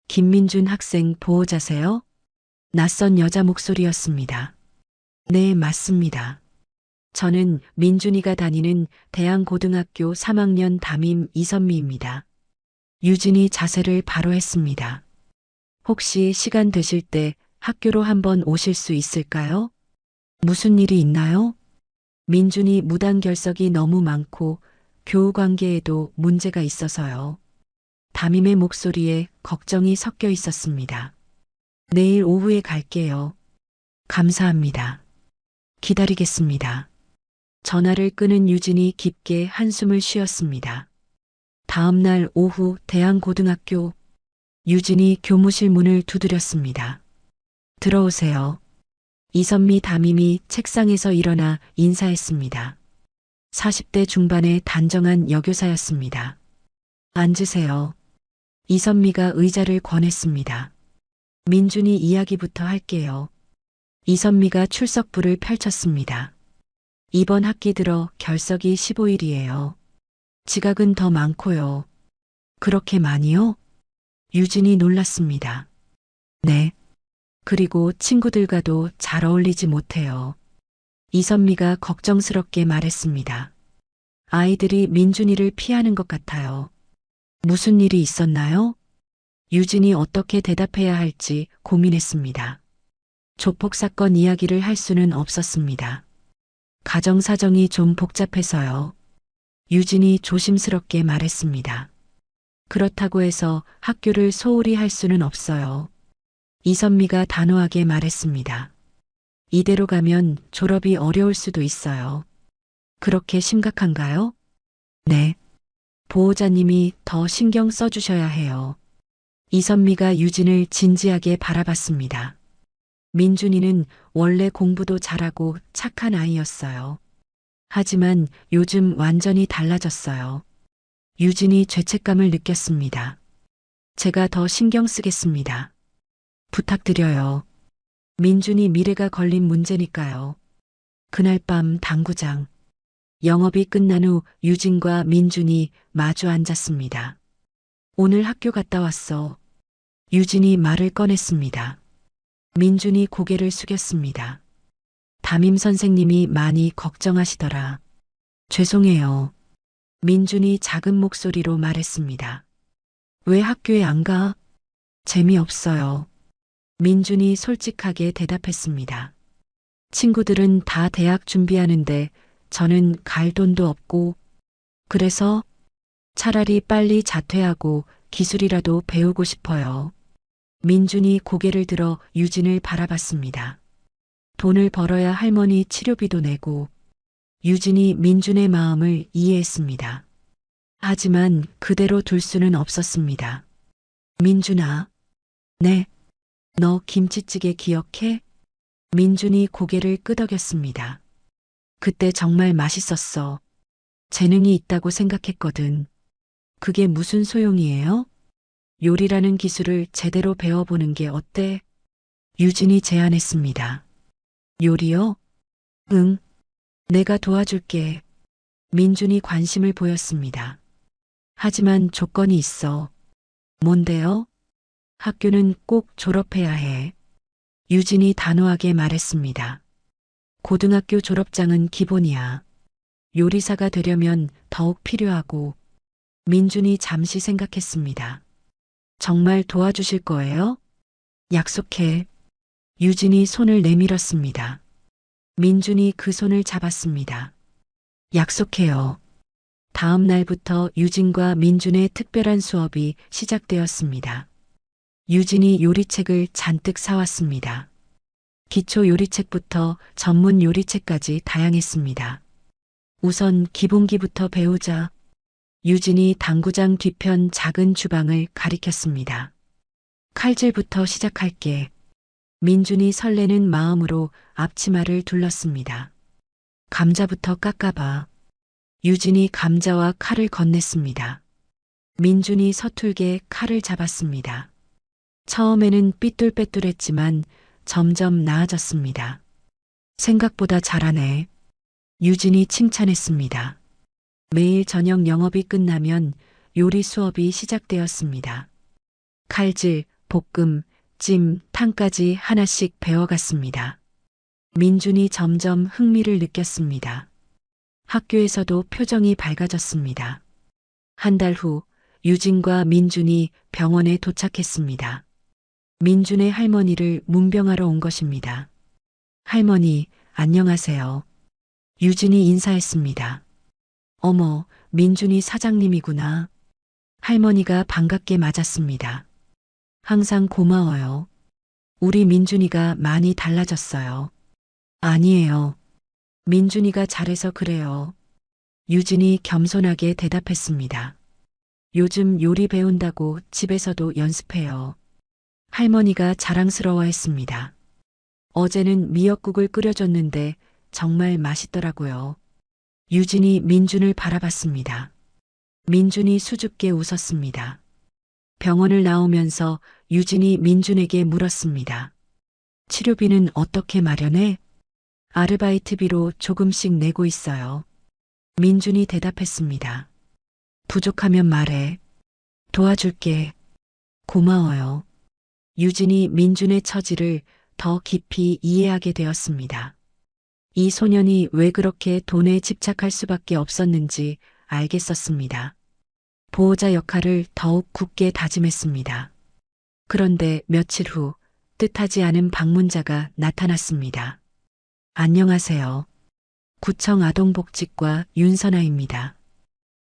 김민준 학생 보호자세요? 낯선 여자 목소리였습니다. 네, 맞습니다. 저는 민준이가 다니는 대양고등학교 3학년 담임 이선미입니다. 유진이 자세를 바로 했습니다. 혹시 시간 되실 때 학교로 한번 오실 수 있을까요? 무슨 일이 있나요? 민준이 무단결석이 너무 많고 교우 관계에도 문제가 있어서요. 담임의 목소리에 걱정이 섞여 있었습니다. 내일 오후에 갈게요. 감사합니다. 기다리겠습니다. 전화를 끊은 유진이 깊게 한숨을 쉬었습니다. 다음 날 오후 대양고등학교. 유진이 교무실 문을 두드렸습니다. 들어오세요. 이선미 담임이 책상에서 일어나 인사했습니다. 40대 중반의 단정한 여교사였습니다. 앉으세요. 이선미가 의자를 권했습니다. 민준이 이야기부터 할게요. 이선미가 출석부를 펼쳤습니다. 이번 학기 들어 결석이 15일이에요. 지각은 더 많고요. 그렇게 많이요? 유진이 놀랐습니다. 네. 그리고 친구들과도 잘 어울리지 못해요. 이선미가 걱정스럽게 말했습니다. 아이들이 민준이를 피하는 것 같아요. 무슨 일이 있었나요? 유진이 어떻게 대답해야 할지 고민했습니다. 조폭 사건 이야기를 할 수는 없었습니다. 가정 사정이 좀 복잡해서요. 유진이 조심스럽게 말했습니다. 그렇다고 해서 학교를 소홀히 할 수는 없어요. 이선미가 단호하게 말했습니다. 이대로 가면 졸업이 어려울 수도 있어요. 그렇게 심각한가요? 네. 보호자님이 더 신경 써주셔야 해요. 이선미가 유진을 진지하게 바라봤습니다. 민준이는 원래 공부도 잘하고 착한 아이였어요. 하지만 요즘 완전히 달라졌어요. 유진이 죄책감을 느꼈습니다. 제가 더 신경 쓰겠습니다. 부탁드려요. 민준이 미래가 걸린 문제니까요. 그날 밤 당구장. 영업이 끝난 후 유진과 민준이 마주 앉았습니다. 오늘 학교 갔다 왔어. 유진이 말을 꺼냈습니다. 민준이 고개를 숙였습니다. 담임 선생님이 많이 걱정하시더라. 죄송해요. 민준이 작은 목소리로 말했습니다. 왜 학교에 안 가? 재미없어요. 민준이 솔직하게 대답했습니다. 친구들은 다 대학 준비하는데 저는 갈 돈도 없고, 그래서 차라리 빨리 자퇴하고 기술이라도 배우고 싶어요. 민준이 고개를 들어 유진을 바라봤습니다. 돈을 벌어야 할머니 치료비도 내고, 유진이 민준의 마음을 이해했습니다. 하지만 그대로 둘 수는 없었습니다. 민준아. 네. 너 김치찌개 기억해? 민준이 고개를 끄덕였습니다. 그때 정말 맛있었어. 재능이 있다고 생각했거든. 그게 무슨 소용이에요? 요리라는 기술을 제대로 배워보는 게 어때? 유진이 제안했습니다. 요리요? 응, 내가 도와줄게. 민준이 관심을 보였습니다. 하지만 조건이 있어. 뭔데요? 학교는 꼭 졸업해야 해. 유진이 단호하게 말했습니다. 고등학교 졸업장은 기본이야. 요리사가 되려면 더욱 필요하고. 민준이 잠시 생각했습니다. 정말 도와주실 거예요? 약속해. 유진이 손을 내밀었습니다. 민준이 그 손을 잡았습니다. 약속해요. 다음 날부터 유진과 민준의 특별한 수업이 시작되었습니다. 유진이 요리책을 잔뜩 사왔습니다. 기초 요리책부터 전문 요리책까지 다양했습니다. 우선 기본기부터 배우자. 유진이 당구장 뒤편 작은 주방을 가리켰습니다. 칼질부터 시작할게. 민준이 설레는 마음으로 앞치마를 둘렀습니다. 감자부터 깎아봐. 유진이 감자와 칼을 건넸습니다. 민준이 서툴게 칼을 잡았습니다. 처음에는 삐뚤빼뚤했지만 점점 나아졌습니다. 생각보다 잘하네. 유진이 칭찬했습니다. 매일 저녁 영업이 끝나면 요리 수업이 시작되었습니다. 칼질, 볶음, 찜, 탕까지 하나씩 배워갔습니다. 민준이 점점 흥미를 느꼈습니다. 학교에서도 표정이 밝아졌습니다. 한 달 후 유진과 민준이 병원에 도착했습니다. 민준의 할머니를 문병하러 온 것입니다. 할머니, 안녕하세요. 유진이 인사했습니다. 어머, 민준이 사장님이구나. 할머니가 반갑게 맞았습니다. 항상 고마워요. 우리 민준이가 많이 달라졌어요. 아니에요. 민준이가 잘해서 그래요. 유진이 겸손하게 대답했습니다. 요즘 요리 배운다고 집에서도 연습해요. 할머니가 자랑스러워했습니다. 어제는 미역국을 끓여줬는데 정말 맛있더라고요. 유진이 민준을 바라봤습니다. 민준이 수줍게 웃었습니다. 병원을 나오면서 유진이 민준에게 물었습니다. 치료비는 어떻게 마련해? 아르바이트비로 조금씩 내고 있어요. 민준이 대답했습니다. 부족하면 말해. 도와줄게. 고마워요. 유진이 민준의 처지를 더 깊이 이해하게 되었습니다. 이 소년이 왜 그렇게 돈에 집착할 수밖에 없었는지 알겠었습니다. 보호자 역할을 더욱 굳게 다짐했습니다. 그런데 며칠 후 뜻하지 않은 방문자가 나타났습니다. 안녕하세요. 구청 아동복지과 윤선아입니다.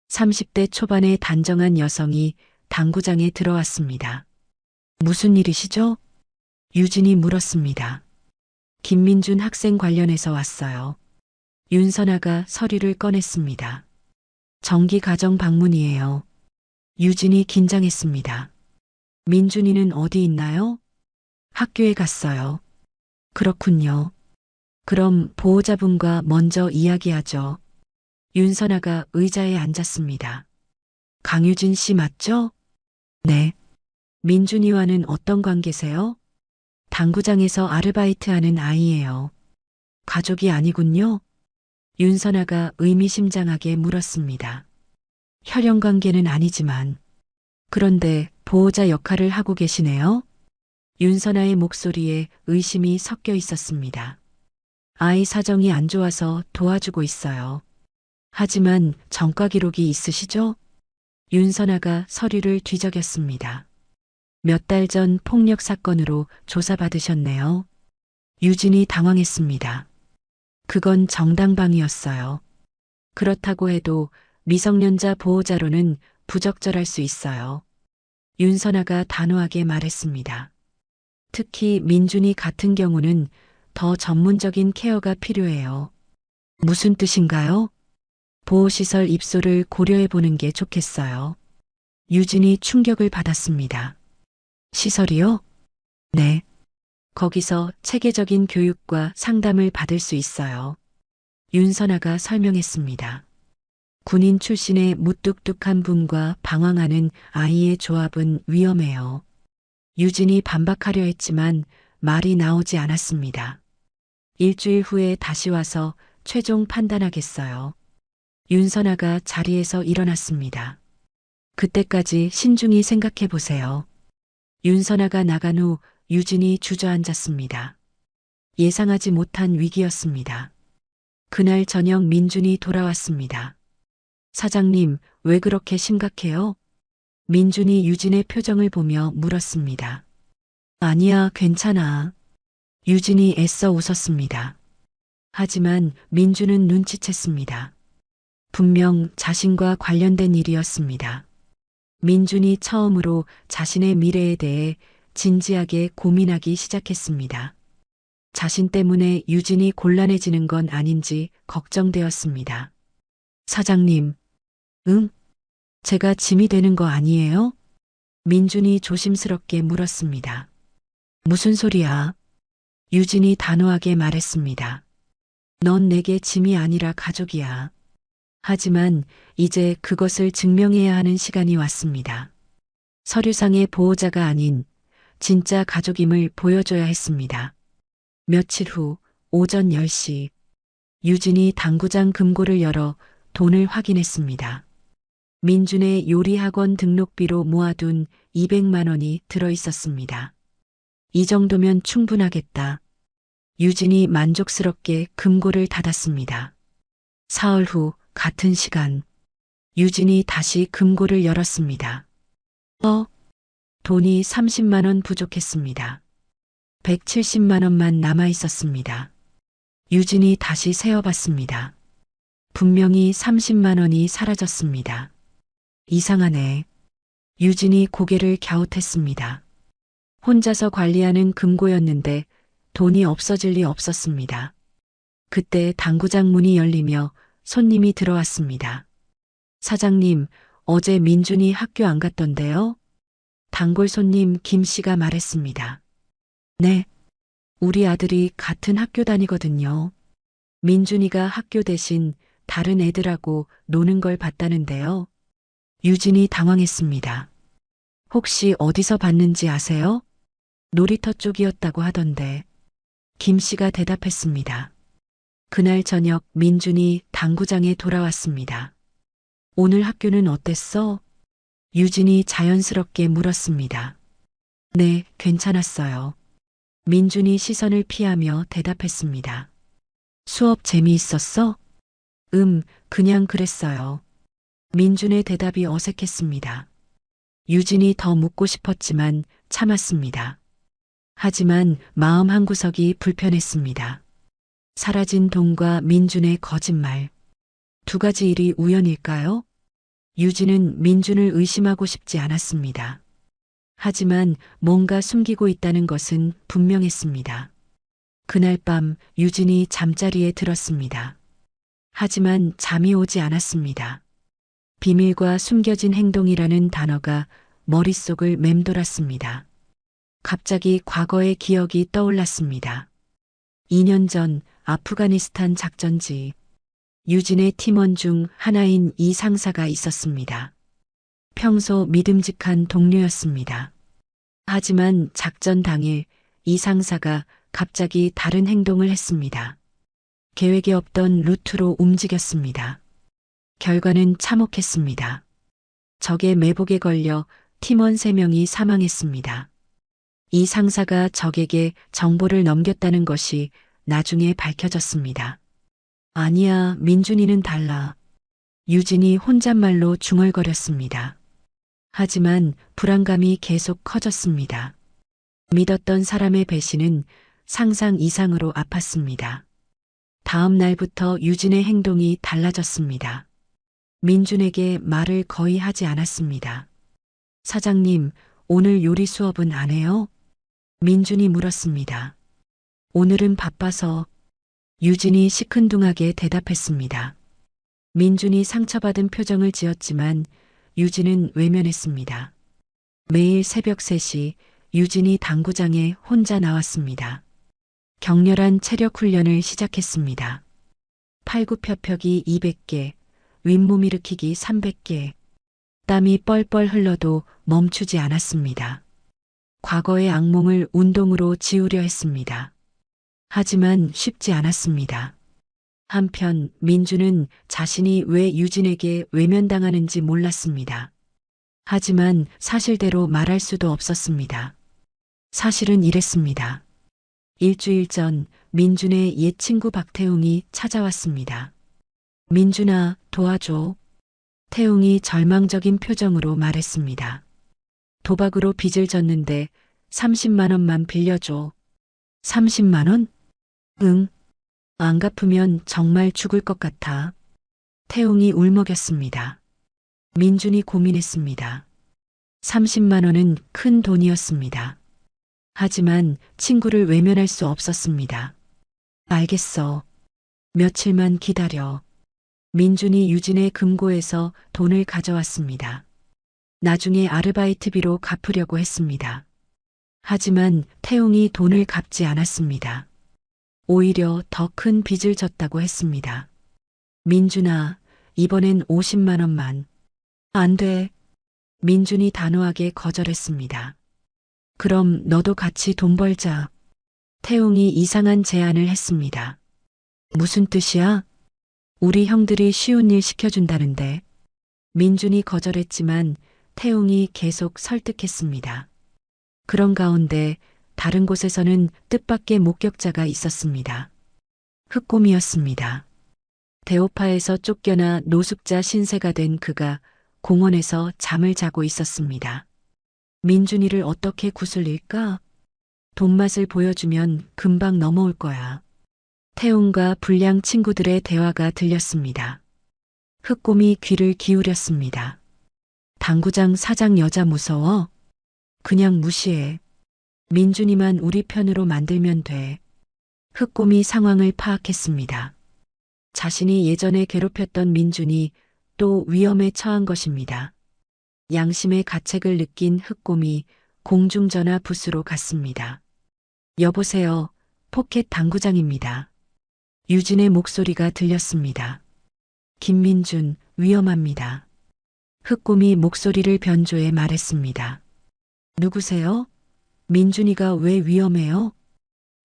30대 초반의 단정한 여성이 당구장에 들어왔습니다. 무슨 일이시죠? 유진이 물었습니다. 김민준 학생 관련해서 왔어요. 윤선아가 서류를 꺼냈습니다. 정기 가정 방문이에요. 유진이 긴장했습니다. 민준이는 어디 있나요? 학교에 갔어요. 그렇군요. 그럼 보호자분과 먼저 이야기하죠. 윤선아가 의자에 앉았습니다. 강유진 씨 맞죠? 네. 민준이와는 어떤 관계세요? 당구장에서 아르바이트하는 아이예요. 가족이 아니군요. 윤선아가 의미심장하게 물었습니다. 혈연 관계는 아니지만. 그런데 보호자 역할을 하고 계시네요. 윤선아의 목소리에 의심이 섞여 있었습니다. 아이 사정이 안 좋아서 도와주고 있어요. 하지만 전과 기록이 있으시죠? 윤선아가 서류를 뒤적였습니다. 몇 달 전 폭력 사건으로 조사받으셨네요. 유진이 당황했습니다. 그건 정당방위였어요. 그렇다고 해도 미성년자 보호자로는 부적절할 수 있어요. 윤선아가 단호하게 말했습니다. 특히 민준이 같은 경우는 더 전문적인 케어가 필요해요. 무슨 뜻인가요? 보호시설 입소를 고려해 보는 게 좋겠어요. 유진이 충격을 받았습니다. 시설이요? 네. 거기서 체계적인 교육과 상담을 받을 수 있어요. 윤선아가 설명했습니다. 군인 출신의 무뚝뚝한 분과 방황하는 아이의 조합은 위험해요. 유진이 반박하려 했지만 말이 나오지 않았습니다. 일주일 후에 다시 와서 최종 판단하겠어요. 윤선아가 자리에서 일어났습니다. 그때까지 신중히 생각해 보세요. 윤선아가 나간 후 유진이 주저앉았습니다. 예상하지 못한 위기였습니다. 그날 저녁 민준이 돌아왔습니다. 사장님, 왜 그렇게 심각해요? 민준이 유진의 표정을 보며 물었습니다. 아니야, 괜찮아. 유진이 애써 웃었습니다. 하지만 민준은 눈치챘습니다. 분명 자신과 관련된 일이었습니다. 민준이 처음으로 자신의 미래에 대해 진지하게 고민하기 시작했습니다. 자신 때문에 유진이 곤란해지는 건 아닌지 걱정되었습니다. 사장님, 응? 제가 짐이 되는 거 아니에요? 민준이 조심스럽게 물었습니다. 무슨 소리야? 유진이 단호하게 말했습니다. 넌 내게 짐이 아니라 가족이야. 하지만 이제 그것을 증명해야 하는 시간이 왔습니다. 서류상의 보호자가 아닌 진짜 가족임을 보여줘야 했습니다. 며칠 후 오전 10시 유진이 당구장 금고를 열어 돈을 확인했습니다. 민준의 요리학원 등록비로 모아둔 200만 원이 들어 있었습니다. 이 정도면 충분하겠다. 유진이 만족스럽게 금고를 닫았습니다. 사흘 후 같은 시간 유진이 다시 금고를 열었습니다. 돈이 30만 원 부족했습니다. 170만 원만 남아 있었습니다. 유진이 다시 세어봤습니다. 분명히 30만 원이 사라졌습니다. 이상하네. 유진이 고개를 갸웃했습니다. 혼자서 관리하는 금고였는데 돈이 없어질 리 없었습니다. 그때 당구장 문이 열리며 손님이 들어왔습니다. 사장님, 어제 민준이 학교 안 갔던데요? 단골 손님 김 씨가 말했습니다. 네. 우리 아들이 같은 학교 다니거든요. 민준이가 학교 대신 다른 애들하고 노는 걸 봤다는데요. 유진이 당황했습니다. 혹시 어디서 봤는지 아세요? 놀이터 쪽이었다고 하던데. 김 씨가 대답했습니다. 그날 저녁 민준이 당구장에 돌아왔습니다. 오늘 학교는 어땠어? 유진이 자연스럽게 물었습니다. 네, 괜찮았어요. 민준이 시선을 피하며 대답했습니다. 수업 재미있었어? 그냥 그랬어요. 민준의 대답이 어색했습니다. 유진이 더 묻고 싶었지만 참았습니다. 하지만 마음 한구석이 불편했습니다. 사라진 돈과 민준의 거짓말. 두 가지 일이 우연일까요? 유진은 민준을 의심하고 싶지 않았습니다. 하지만 뭔가 숨기고 있다는 것은 분명했습니다. 그날 밤 유진이 잠자리에 들었습니다. 하지만 잠이 오지 않았습니다. 비밀과 숨겨진 행동이라는 단어가 머릿속을 맴돌았습니다. 갑자기 과거의 기억이 떠올랐습니다. 2년 전 아프가니스탄 작전지. 유진의 팀원 중 하나인 이 상사가 있었습니다. 평소 믿음직한 동료였습니다. 하지만 작전 당일 이 상사가 갑자기 다른 행동을 했습니다. 계획에 없던 루트로 움직였습니다. 결과는 참혹했습니다. 적의 매복에 걸려 팀원 3명이 사망했습니다. 이 상사가 적에게 정보를 넘겼다는 것이 나중에 밝혀졌습니다. 아니야, 민준이는 달라. 유진이 혼잣말로 중얼거렸습니다. 하지만 불안감이 계속 커졌습니다. 믿었던 사람의 배신은 상상 이상으로 아팠습니다. 다음 날부터 유진의 행동이 달라졌습니다. 민준에게 말을 거의 하지 않았습니다. 사장님, 오늘 요리 수업은 안 해요? 민준이 물었습니다. 오늘은 바빠서. 유진이 시큰둥하게 대답했습니다. 민준이 상처받은 표정을 지었지만 유진은 외면했습니다. 매일 새벽 3시 유진이 당구장에 혼자 나왔습니다. 격렬한 체력 훈련을 시작했습니다. 팔굽혀펴기 200개, 윗몸 일으키기 300개. 땀이 뻘뻘 흘러도 멈추지 않았습니다. 과거의 악몽을 운동으로 지우려 했습니다. 하지만 쉽지 않았습니다. 한편 민주는 자신이 왜 유진에게 외면당하는지 몰랐습니다. 하지만 사실대로 말할 수도 없었습니다. 사실은 이랬습니다. 일주일 전 민준의 옛 친구 박태웅이 찾아왔습니다. 민준아, 도와줘. 태웅이 절망적인 표정으로 말했습니다. 도박으로 빚을 졌는데 30만 원만 빌려줘. 30만 원? 응. 안 갚으면 정말 죽을 것 같아. 태웅이 울먹였습니다. 민준이 고민했습니다. 30만 원은 큰 돈이었습니다. 하지만 친구를 외면할 수 없었습니다. 알겠어. 며칠만 기다려. 민준이 유진의 금고에서 돈을 가져왔습니다. 나중에 아르바이트비로 갚으려고 했습니다. 하지만 태웅이 돈을 갚지 않았습니다. 오히려 더 큰 빚을 졌다고 했습니다. 민준아, 이번엔 50만 원만. 안 돼. 민준이 단호하게 거절했습니다. 그럼 너도 같이 돈 벌자. 태웅이 이상한 제안을 했습니다. 무슨 뜻이야? 우리 형들이 쉬운 일 시켜준다는데. 민준이 거절했지만 태웅이 계속 설득했습니다. 그런 가운데 다른 곳에서는 뜻밖의 목격자가 있었습니다. 흑곰이었습니다. 대오파에서 쫓겨나 노숙자 신세가 된 그가 공원에서 잠을 자고 있었습니다. 민준이를 어떻게 구슬릴까? 돈맛을 보여주면 금방 넘어올 거야. 태웅과 불량 친구들의 대화가 들렸습니다. 흑곰이 귀를 기울였습니다. 당구장 사장 여자 무서워? 그냥 무시해. 민준이만 우리 편으로 만들면 돼. 흑곰이 상황을 파악했습니다. 자신이 예전에 괴롭혔던 민준이 또 위험에 처한 것입니다. 양심의 가책을 느낀 흑곰이 공중전화 부스로 갔습니다. 여보세요. 포켓 당구장입니다. 유진의 목소리가 들렸습니다. 김민준, 위험합니다. 흑곰이 목소리를 변조해 말했습니다. 누구세요? 민준이가 왜 위험해요?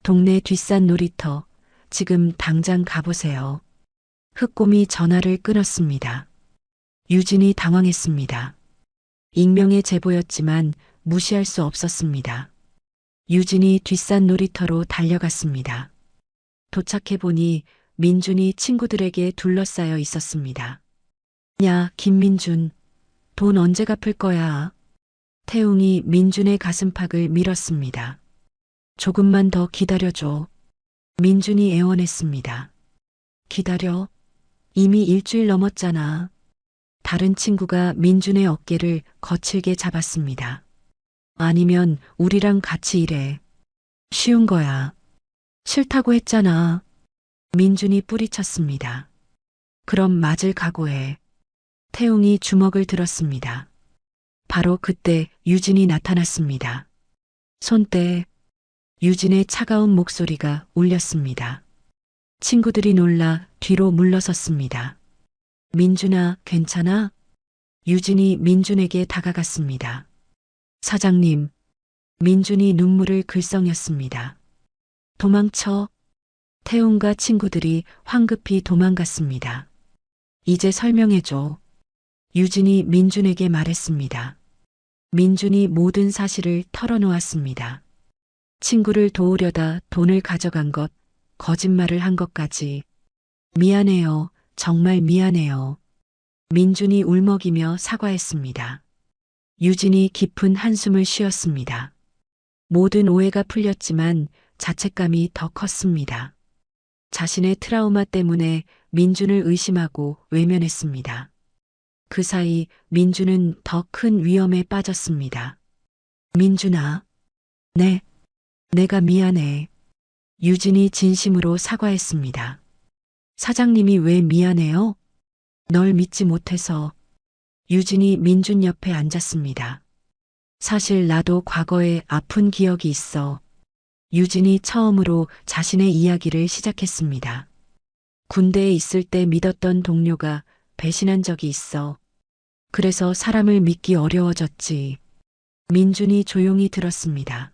동네 뒷산 놀이터, 지금 당장 가보세요. 흑곰이 전화를 끊었습니다. 유진이 당황했습니다. 익명의 제보였지만 무시할 수 없었습니다. 유진이 뒷산 놀이터로 달려갔습니다. 도착해보니 민준이 친구들에게 둘러싸여 있었습니다. 야, 김민준, 돈 언제 갚을 거야? 태웅이 민준의 가슴팍을 밀었습니다. 조금만 더 기다려줘. 민준이 애원했습니다. 기다려? 이미 일주일 넘었잖아. 다른 친구가 민준의 어깨를 거칠게 잡았습니다. 아니면 우리랑 같이 일해. 쉬운 거야. 싫다고 했잖아. 민준이 뿌리쳤습니다. 그럼 맞을 각오해. 태웅이 주먹을 들었습니다. 바로 그때 유진이 나타났습니다. 손 떼. 유진의 차가운 목소리가 울렸습니다. 친구들이 놀라 뒤로 물러섰습니다. 민준아, 괜찮아? 유진이 민준에게 다가갔습니다. 사장님. 민준이 눈물을 글썽였습니다. 도망쳐. 태웅과 친구들이 황급히 도망갔습니다. 이제 설명해줘. 유진이 민준에게 말했습니다. 민준이 모든 사실을 털어놓았습니다. 친구를 도우려다 돈을 가져간 것, 거짓말을 한 것까지. 미안해요. 정말 미안해요. 민준이 울먹이며 사과했습니다. 유진이 깊은 한숨을 쉬었습니다. 모든 오해가 풀렸지만 자책감이 더 컸습니다. 자신의 트라우마 때문에 민준을 의심하고 외면했습니다. 그 사이 민준은 더 큰 위험에 빠졌습니다. 민준아. 네. 내가 미안해. 유진이 진심으로 사과했습니다. 사장님이 왜 미안해요? 널 믿지 못해서. 유진이 민준 옆에 앉았습니다. 사실 나도 과거에 아픈 기억이 있어. 유진이 처음으로 자신의 이야기를 시작했습니다. 군대에 있을 때 믿었던 동료가 배신한 적이 있어. 그래서 사람을 믿기 어려워졌지. 민준이 조용히 들었습니다.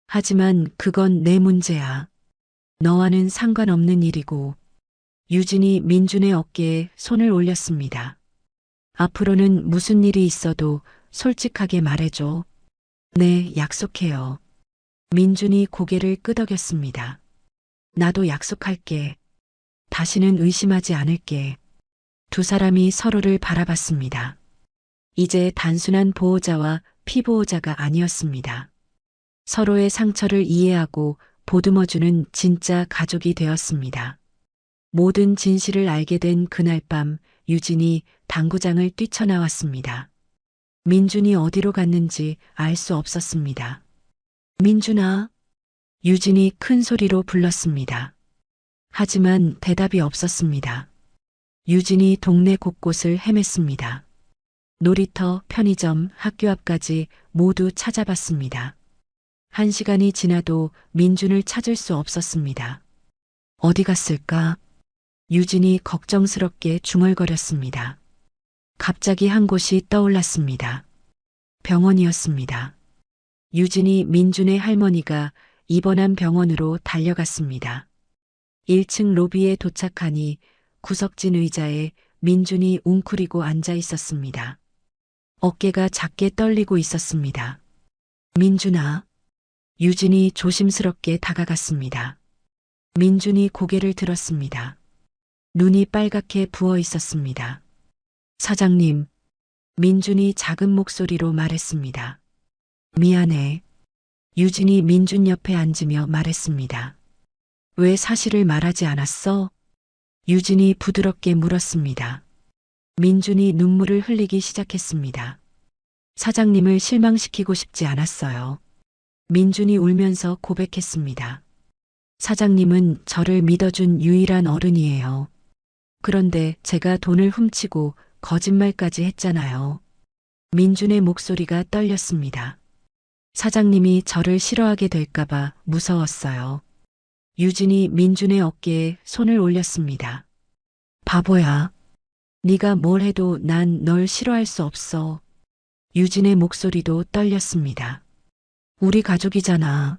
하지만 그건 내 문제야. 너와는 상관없는 일이고. 유진이 민준의 어깨에 손을 올렸습니다. 앞으로는 무슨 일이 있어도 솔직하게 말해줘. 네, 약속해요. 민준이 고개를 끄덕였습니다. 나도 약속할게. 다시는 의심하지 않을게. 두 사람이 서로를 바라봤습니다. 이제 단순한 보호자와 피보호자가 아니었습니다. 서로의 상처를 이해하고 보듬어주는 진짜 가족이 되었습니다. 모든 진실을 알게 된 그날 밤 유진이 당구장을 뛰쳐나왔습니다. 민준이 어디로 갔는지 알 수 없었습니다. 민준아, 유진이 큰 소리로 불렀습니다. 하지만 대답이 없었습니다. 유진이 동네 곳곳을 헤맸습니다. 놀이터, 편의점, 학교 앞까지 모두 찾아봤습니다. 1시간이 지나도 민준을 찾을 수 없었습니다. 어디 갔을까? 유진이 걱정스럽게 중얼거렸습니다. 갑자기 한 곳이 떠올랐습니다. 병원이었습니다. 유진이 민준의 할머니가 입원한 병원으로 달려갔습니다. 1층 로비에 도착하니 구석진 의자에 민준이 웅크리고 앉아 있었습니다. 어깨가 작게 떨리고 있었습니다. 민준아. 유진이 조심스럽게 다가갔습니다. 민준이 고개를 들었습니다. 눈이 빨갛게 부어 있었습니다. 사장님. 민준이 작은 목소리로 말했습니다. 미안해. 유진이 민준 옆에 앉으며 말했습니다. 왜 사실을 말하지 않았어? 유진이 부드럽게 물었습니다. 민준이 눈물을 흘리기 시작했습니다. 사장님을 실망시키고 싶지 않았어요. 민준이 울면서 고백했습니다. 사장님은 저를 믿어준 유일한 어른이에요. 그런데 제가 돈을 훔치고 거짓말까지 했잖아요. 민준의 목소리가 떨렸습니다. 사장님이 저를 싫어하게 될까봐 무서웠어요. 유진이 민준의 어깨에 손을 올렸습니다. 바보야. 네가 뭘 해도 난 널 싫어할 수 없어. 유진의 목소리도 떨렸습니다. 우리 가족이잖아.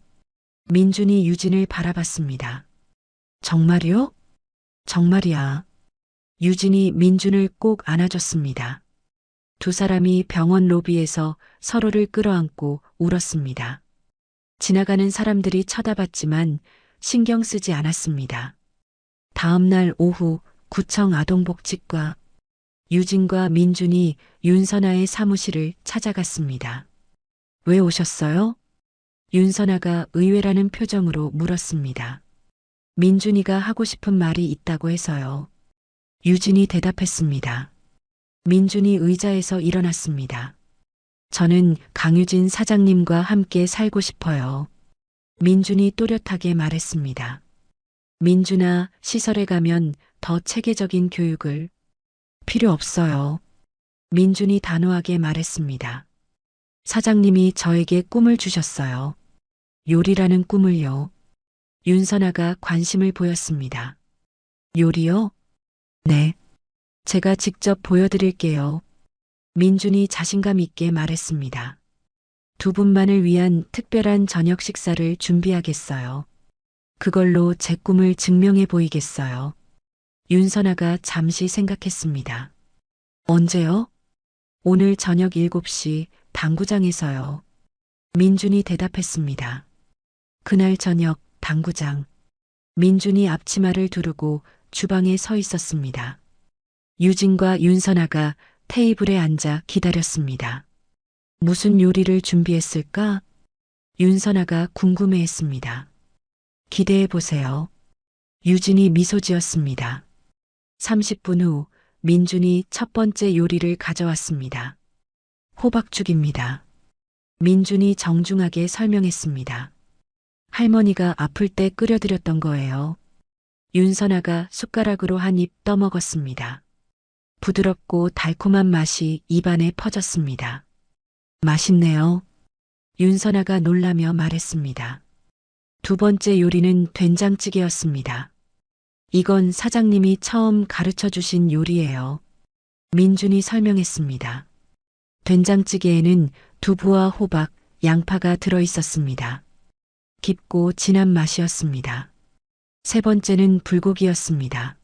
민준이 유진을 바라봤습니다. 정말요? 정말이야. 유진이 민준을 꼭 안아줬습니다. 두 사람이 병원 로비에서 서로를 끌어안고 울었습니다. 지나가는 사람들이 쳐다봤지만 신경 쓰지 않았습니다. 다음 날 오후 구청 아동복지과 유진과 민준이 윤선아의 사무실을 찾아갔습니다. 왜 오셨어요? 윤선아가 의외라는 표정으로 물었습니다. 민준이가 하고 싶은 말이 있다고 해서요. 유진이 대답했습니다. 민준이 의자에서 일어났습니다. 저는 강유진 사장님과 함께 살고 싶어요. 민준이 또렷하게 말했습니다. 민준아, 시설에 가면 더 체계적인 교육을. 필요 없어요. 민준이 단호하게 말했습니다. 사장님이 저에게 꿈을 주셨어요. 요리라는 꿈을요. 윤선아가 관심을 보였습니다. 요리요? 네. 제가 직접 보여드릴게요. 민준이 자신감 있게 말했습니다. 두 분만을 위한 특별한 저녁 식사를 준비하겠어요. 그걸로 제 꿈을 증명해 보이겠어요. 윤선아가 잠시 생각했습니다. 언제요? 오늘 저녁 7시 당구장에서요. 민준이 대답했습니다. 그날 저녁 당구장. 민준이 앞치마를 두르고 주방에 서 있었습니다. 유진과 윤선아가 테이블에 앉아 기다렸습니다. 무슨 요리를 준비했을까? 윤선아가 궁금해했습니다. 기대해 보세요. 유진이 미소 지었습니다. 30분 후 민준이 첫 번째 요리를 가져왔습니다. 호박죽입니다. 민준이 정중하게 설명했습니다. 할머니가 아플 때 끓여드렸던 거예요. 윤선아가 숟가락으로 한 입 떠먹었습니다. 부드럽고 달콤한 맛이 입안에 퍼졌습니다. 맛있네요. 윤선아가 놀라며 말했습니다. 두 번째 요리는 된장찌개였습니다. 이건 사장님이 처음 가르쳐 주신 요리예요. 민준이 설명했습니다. 된장찌개에는 두부와 호박, 양파가 들어 있었습니다. 깊고 진한 맛이었습니다. 세 번째는 불고기였습니다.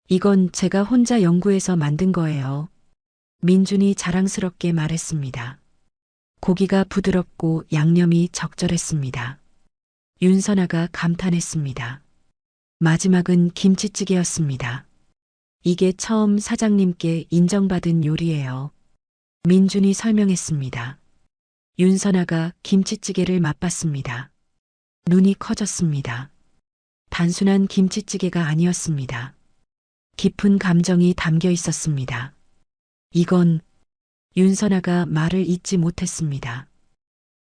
이건 제가 혼자 연구해서 만든 거예요. 민준이 자랑스럽게 말했습니다. 고기가 부드럽고 양념이 적절했습니다. 윤선아가 감탄했습니다. 마지막은 김치찌개였습니다. 이게 처음 사장님께 인정받은 요리예요. 민준이 설명했습니다. 윤선아가 김치찌개를 맛봤습니다. 눈이 커졌습니다. 단순한 김치찌개가 아니었습니다. 깊은 감정이 담겨 있었습니다. 이건 윤선아가 말을 잇지 못했습니다.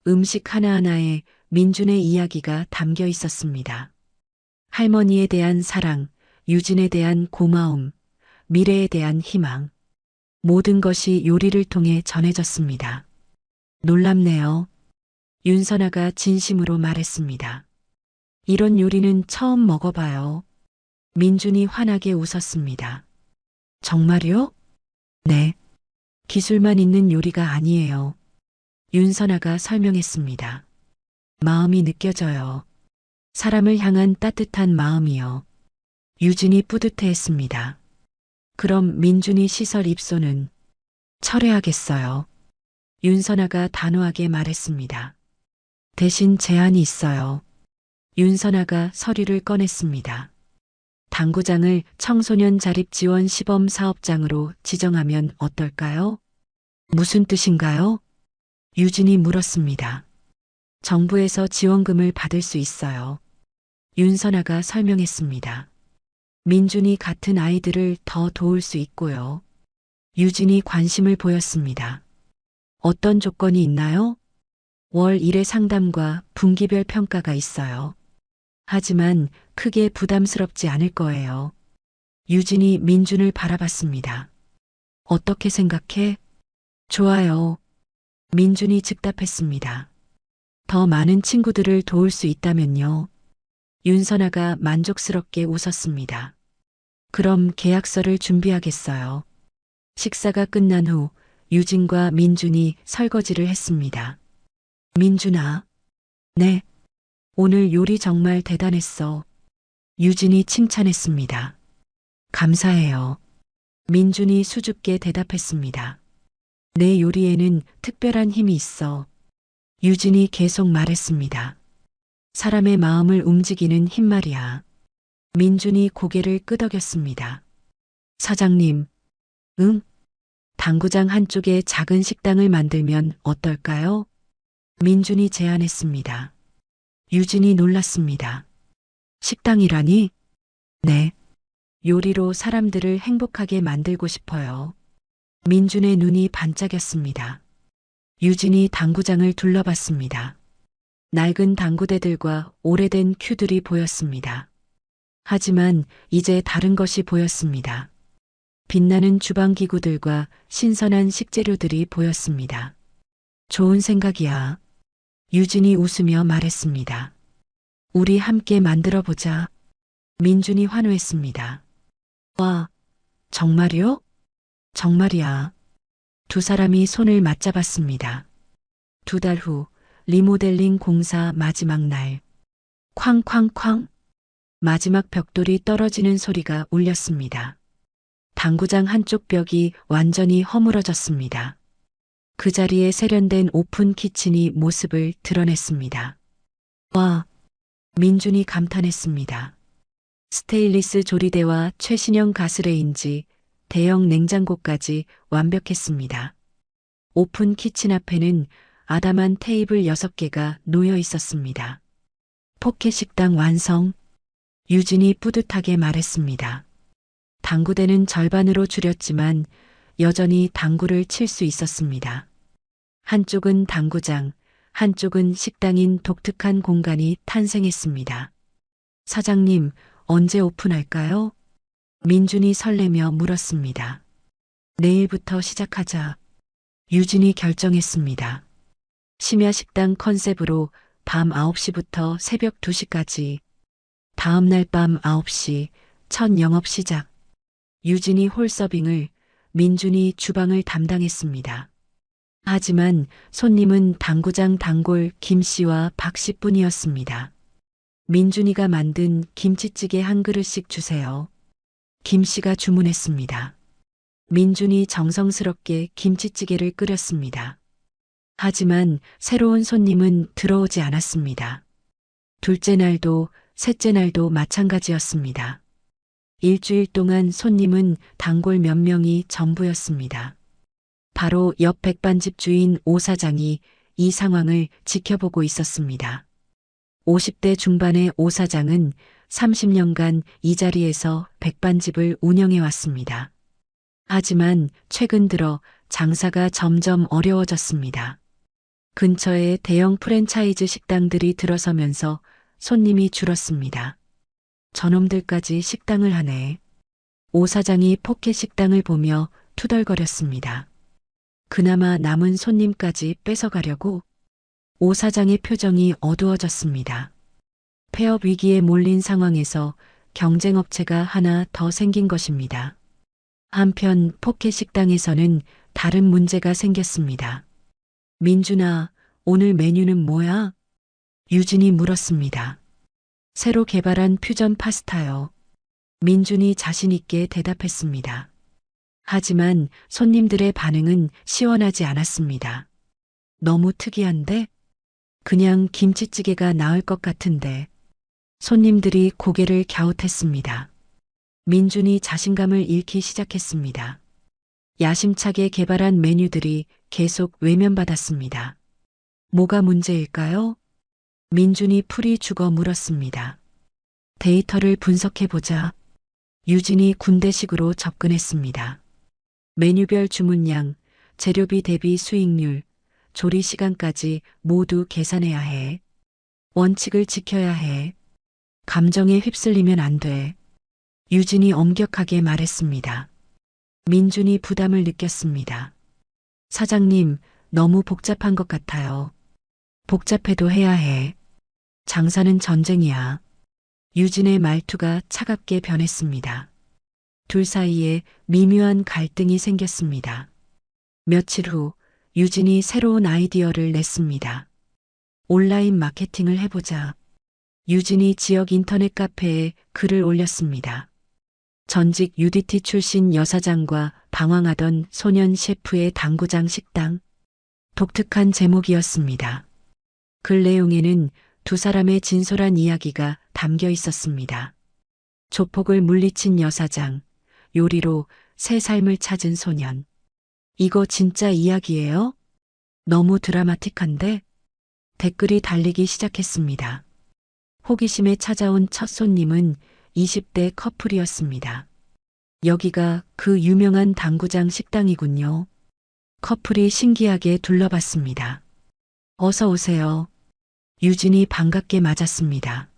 음식 하나하나에 민준의 이야기가 담겨 있었습니다. 할머니에 대한 사랑, 유진에 대한 고마움, 미래에 대한 희망. 모든 것이 요리를 통해 전해졌습니다. 놀랍네요. 윤선아가 진심으로 말했습니다. 이런 요리는 처음 먹어봐요. 민준이 환하게 웃었습니다. 정말요? 네. 기술만 있는 요리가 아니에요. 윤선아가 설명했습니다. 마음이 느껴져요. 사람을 향한 따뜻한 마음이요. 유진이 뿌듯해했습니다. 그럼 민준이 시설 입소는 철회하겠어요. 윤선아가 단호하게 말했습니다. 대신 제안이 있어요. 윤선아가 서류를 꺼냈습니다. 당구장을 청소년 자립 지원 시범 사업장으로 지정하면 어떨까요? 무슨 뜻인가요? 유진이 물었습니다. 정부에서 지원금을 받을 수 있어요. 윤선아가 설명했습니다. 민준이 같은 아이들을 더 도울 수 있고요. 유진이 관심을 보였습니다. 어떤 조건이 있나요? 월 1회 상담과 분기별 평가가 있어요. 하지만 크게 부담스럽지 않을 거예요. 유진이 민준을 바라봤습니다. 어떻게 생각해? 좋아요. 민준이 즉답했습니다. 더 많은 친구들을 도울 수 있다면요. 윤선아가 만족스럽게 웃었습니다. 그럼 계약서를 준비하겠어요. 식사가 끝난 후 유진과 민준이 설거지를 했습니다. 민준아. 네. 오늘 요리 정말 대단했어. 유진이 칭찬했습니다. 감사해요. 민준이 수줍게 대답했습니다. 내 요리에는 특별한 힘이 있어. 유진이 계속 말했습니다. 사람의 마음을 움직이는 힘 말이야. 민준이 고개를 끄덕였습니다. 사장님, 응? 당구장 한쪽에 작은 식당을 만들면 어떨까요? 민준이 제안했습니다. 유진이 놀랐습니다. 식당이라니? 네. 요리로 사람들을 행복하게 만들고 싶어요. 민준의 눈이 반짝였습니다. 유진이 당구장을 둘러봤습니다. 낡은 당구대들과 오래된 큐들이 보였습니다. 하지만 이제 다른 것이 보였습니다. 빛나는 주방기구들과 신선한 식재료들이 보였습니다. 좋은 생각이야. 유진이 웃으며 말했습니다. 우리 함께 만들어보자. 민준이 환호했습니다. 와, 정말이요? 정말이야. 두 사람이 손을 맞잡았습니다. 2달 후 리모델링 공사 마지막 날. 쾅쾅쾅. 마지막 벽돌이 떨어지는 소리가 울렸습니다. 당구장 한쪽 벽이 완전히 허물어졌습니다. 그 자리에 세련된 오픈 키친이 모습을 드러냈습니다. 와, 민준이 감탄했습니다. 스테인리스 조리대와 최신형 가스레인지, 대형 냉장고까지 완벽했습니다. 오픈 키친 앞에는 아담한 테이블 6개가 놓여 있었습니다. 포켓 식당 완성. 유진이 뿌듯하게 말했습니다. 당구대는 절반으로 줄였지만 여전히 당구를 칠 수 있었습니다. 한쪽은 당구장, 한쪽은 식당인 독특한 공간이 탄생했습니다. 사장님, 언제 오픈할까요? 민준이 설레며 물었습니다. 내일부터 시작하자. 유진이 결정했습니다. 심야 식당 컨셉으로 밤 9시부터 새벽 2시까지. 다음날 밤 9시 첫 영업 시작. 유진이 홀서빙을, 민준이 주방을 담당했습니다. 하지만 손님은 당구장 단골 김 씨와 박 씨뿐이었습니다. 민준이가 만든 김치찌개 한 그릇씩 주세요. 김 씨가 주문했습니다. 민준이 정성스럽게 김치찌개를 끓였습니다. 하지만 새로운 손님은 들어오지 않았습니다. 둘째 날도 셋째 날도 마찬가지였습니다. 일주일 동안 손님은 단골 몇 명이 전부였습니다. 바로 옆 백반집 주인 오 사장이 이 상황을 지켜보고 있었습니다. 50대 중반의 오 사장은 30년간 이 자리에서 백반집을 운영해 왔습니다. 하지만 최근 들어 장사가 점점 어려워졌습니다. 근처에 대형 프랜차이즈 식당들이 들어서면서 손님이 줄었습니다. 저놈들까지 식당을 하네. 오 사장이 포켓 식당을 보며 투덜거렸습니다. 그나마 남은 손님까지 뺏어가려고. 오 사장의 표정이 어두워졌습니다. 폐업 위기에 몰린 상황에서 경쟁업체가 하나 더 생긴 것입니다. 한편 포켓 식당에서는 다른 문제가 생겼습니다. 민준아, 오늘 메뉴는 뭐야? 유진이 물었습니다. 새로 개발한 퓨전 파스타요. 민준이 자신있게 대답했습니다. 하지만 손님들의 반응은 시원하지 않았습니다. 너무 특이한데? 그냥 김치찌개가 나을 것 같은데. 손님들이 고개를 갸웃했습니다. 민준이 자신감을 잃기 시작했습니다. 야심차게 개발한 메뉴들이 계속 외면받았습니다. 뭐가 문제일까요? 민준이 풀이 죽어 물었습니다. 데이터를 분석해보자. 유진이 군대식으로 접근했습니다. 메뉴별 주문량, 재료비 대비 수익률, 조리 시간까지 모두 계산해야 해. 원칙을 지켜야 해. 감정에 휩쓸리면 안 돼. 유진이 엄격하게 말했습니다. 민준이 부담을 느꼈습니다. 사장님, 너무 복잡한 것 같아요. 복잡해도 해야 해. 장사는 전쟁이야. 유진의 말투가 차갑게 변했습니다. 둘 사이에 미묘한 갈등이 생겼습니다. 며칠 후 유진이 새로운 아이디어를 냈습니다. 온라인 마케팅을 해보자. 유진이 지역 인터넷 카페에 글을 올렸습니다. 전직 UDT 출신 여사장과 방황하던 소년 셰프의 당구장 식당. 독특한 제목이었습니다. 글 내용에는 두 사람의 진솔한 이야기가 담겨 있었습니다. 조폭을 물리친 여사장, 요리로 새 삶을 찾은 소년. 이거 진짜 이야기예요? 너무 드라마틱한데? 댓글이 달리기 시작했습니다. 호기심에 찾아온 첫 손님은 20대 커플이었습니다. 여기가 그 유명한 당구장 식당이군요. 커플이 신기하게 둘러봤습니다. 어서 오세요. 유진이 반갑게 맞았습니다.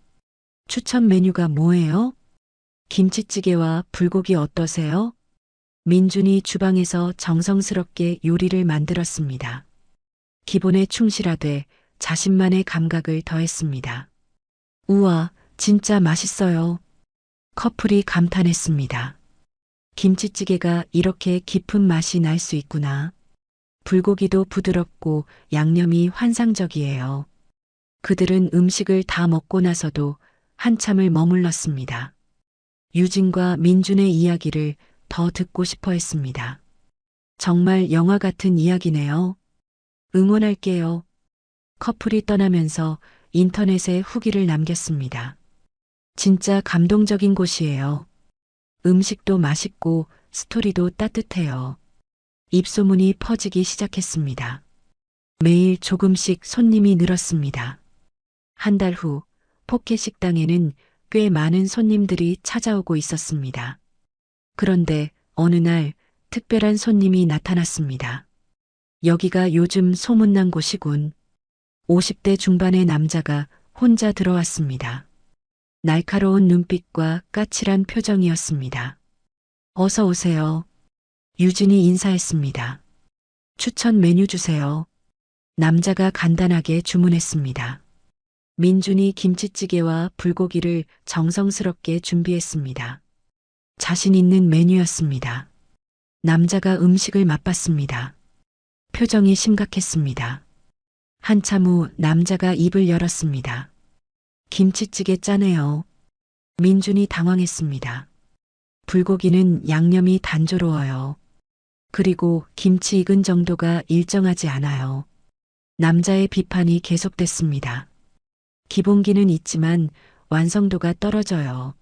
추천 메뉴가 뭐예요? 김치찌개와 불고기 어떠세요? 민준이 주방에서 정성스럽게 요리를 만들었습니다. 기본에 충실하되 자신만의 감각을 더했습니다. 우와, 진짜 맛있어요. 커플이 감탄했습니다. 김치찌개가 이렇게 깊은 맛이 날 수 있구나. 불고기도 부드럽고 양념이 환상적이에요. 그들은 음식을 다 먹고 나서도 한참을 머물렀습니다. 유진과 민준의 이야기를 더 듣고 싶어 했습니다. 정말 영화 같은 이야기네요. 응원할게요. 커플이 떠나면서 인터넷에 후기를 남겼습니다. 진짜 감동적인 곳이에요. 음식도 맛있고 스토리도 따뜻해요. 입소문이 퍼지기 시작했습니다. 매일 조금씩 손님이 늘었습니다. 한 달 후 포켓 식당에는 꽤 많은 손님들이 찾아오고 있었습니다. 그런데 어느 날 특별한 손님이 나타났습니다. 여기가 요즘 소문난 곳이군. 50대 중반의 남자가 혼자 들어왔습니다. 날카로운 눈빛과 까칠한 표정이었습니다. 어서 오세요. 유진이 인사했습니다. 추천 메뉴 주세요. 남자가 간단하게 주문했습니다. 민준이 김치찌개와 불고기를 정성스럽게 준비했습니다. 자신 있는 메뉴였습니다. 남자가 음식을 맛봤습니다. 표정이 심각했습니다. 한참 후 남자가 입을 열었습니다. 김치찌개 짜네요. 민준이 당황했습니다. 불고기는 양념이 단조로워요. 그리고 김치 익은 정도가 일정하지 않아요. 남자의 비판이 계속됐습니다. 기본기는 있지만 완성도가 떨어져요.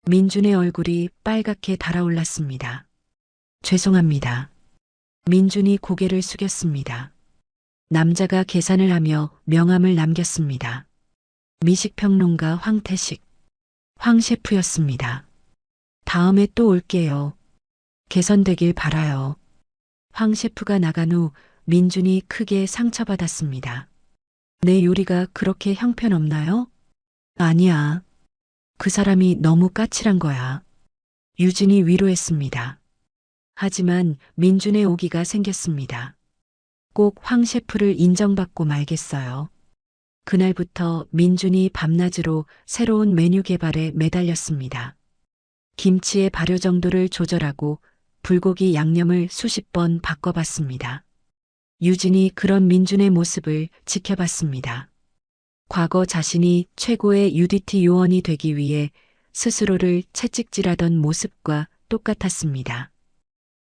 민준의 얼굴이 빨갛게 달아올랐습니다. 죄송합니다. 민준이 고개를 숙였습니다. 남자가 계산을 하며 명함을 남겼습니다. 미식평론가 황태식, 황 셰프였습니다. 다음에 또 올게요. 개선되길 바라요. 황 셰프가 나간 후 민준이 크게 상처받았습니다. 내 요리가 그렇게 형편없나요? 아니야. 그 사람이 너무 까칠한 거야. 유진이 위로했습니다. 하지만 민준의 오기가 생겼습니다. 꼭 황 셰프를 인정받고 말겠어요. 그날부터 민준이 밤낮으로 새로운 메뉴 개발에 매달렸습니다. 김치의 발효 정도를 조절하고 불고기 양념을 수십 번 바꿔봤습니다. 유진이 그런 민준의 모습을 지켜봤습니다. 과거 자신이 최고의 UDT 요원이 되기 위해 스스로를 채찍질하던 모습과 똑같았습니다.